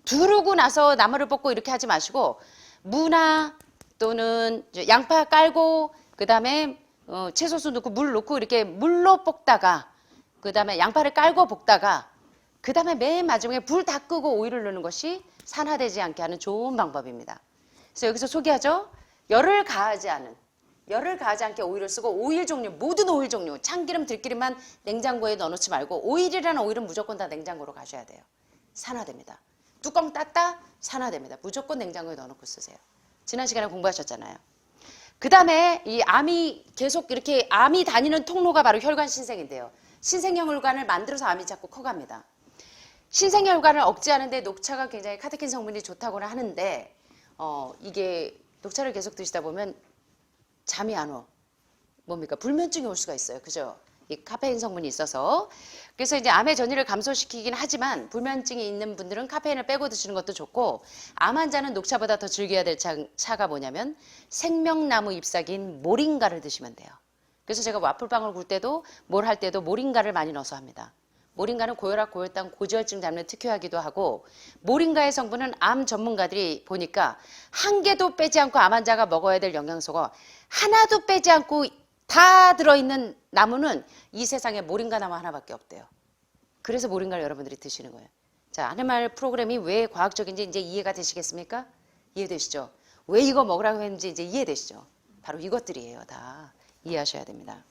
두르고 나서 나물을 볶고 이렇게 하지 마시고, 무나 또는 양파 깔고 그 다음에 채소수 넣고 물 넣고 이렇게 물로 볶다가 그 다음에 양파를 깔고 볶다가 그 다음에 맨 마지막에 불 다 끄고 오일을 넣는 것이 산화되지 않게 하는 좋은 방법입니다. 그래서 여기서 소개하죠. 열을 가하지 않게 오일을 쓰고 오일 종류, 모든 오일 종류, 참기름, 들기름만 냉장고에 넣어놓지 말고 오일이라는 오일은 무조건 다 냉장고로 가셔야 돼요. 산화됩니다. 뚜껑 땄다 산화됩니다. 무조건 냉장고에 넣어놓고 쓰세요. 지난 시간에 공부하셨잖아요. 그 다음에 이 암이 계속 이렇게 암이 다니는 통로가 바로 혈관 신생인데요. 신생혈관을 만들어서 암이 자꾸 커갑니다. 신생혈관을 억제하는데 녹차가 굉장히 카테킨 성분이 좋다고는 하는데 이게 녹차를 계속 드시다 보면 잠이 안 와. 뭡니까? 불면증이 올 수가 있어요. 그죠? 이 카페인 성분이 있어서. 그래서 이제 암의 전이를 감소시키긴 하지만 불면증이 있는 분들은 카페인을 빼고 드시는 것도 좋고 암 환자는 녹차보다 더 즐겨야 될 차가 뭐냐면 생명나무 잎사귀인 모링가를 드시면 돼요. 그래서 제가 와플빵을 굴 때도 뭘 할 때도 모링가를 많이 넣어서 합니다. 모링가는 고혈압, 고혈당, 고지혈증 잡는 특효하기도 하고 모링가의 성분은 암 전문가들이 보니까 한 개도 빼지 않고 암 환자가 먹어야 될 영양소가 하나도 빼지 않고 다 들어있는 나무는 이 세상에 모링가 나무 하나밖에 없대요. 그래서 모링가를 여러분들이 드시는 거예요. 자, 하는 말 프로그램이 왜 과학적인지 이제 이해가 되시겠습니까? 이해되시죠? 왜 이거 먹으라고 했는지 이제 이해되시죠? 바로 이것들이에요. 다 이해하셔야 됩니다.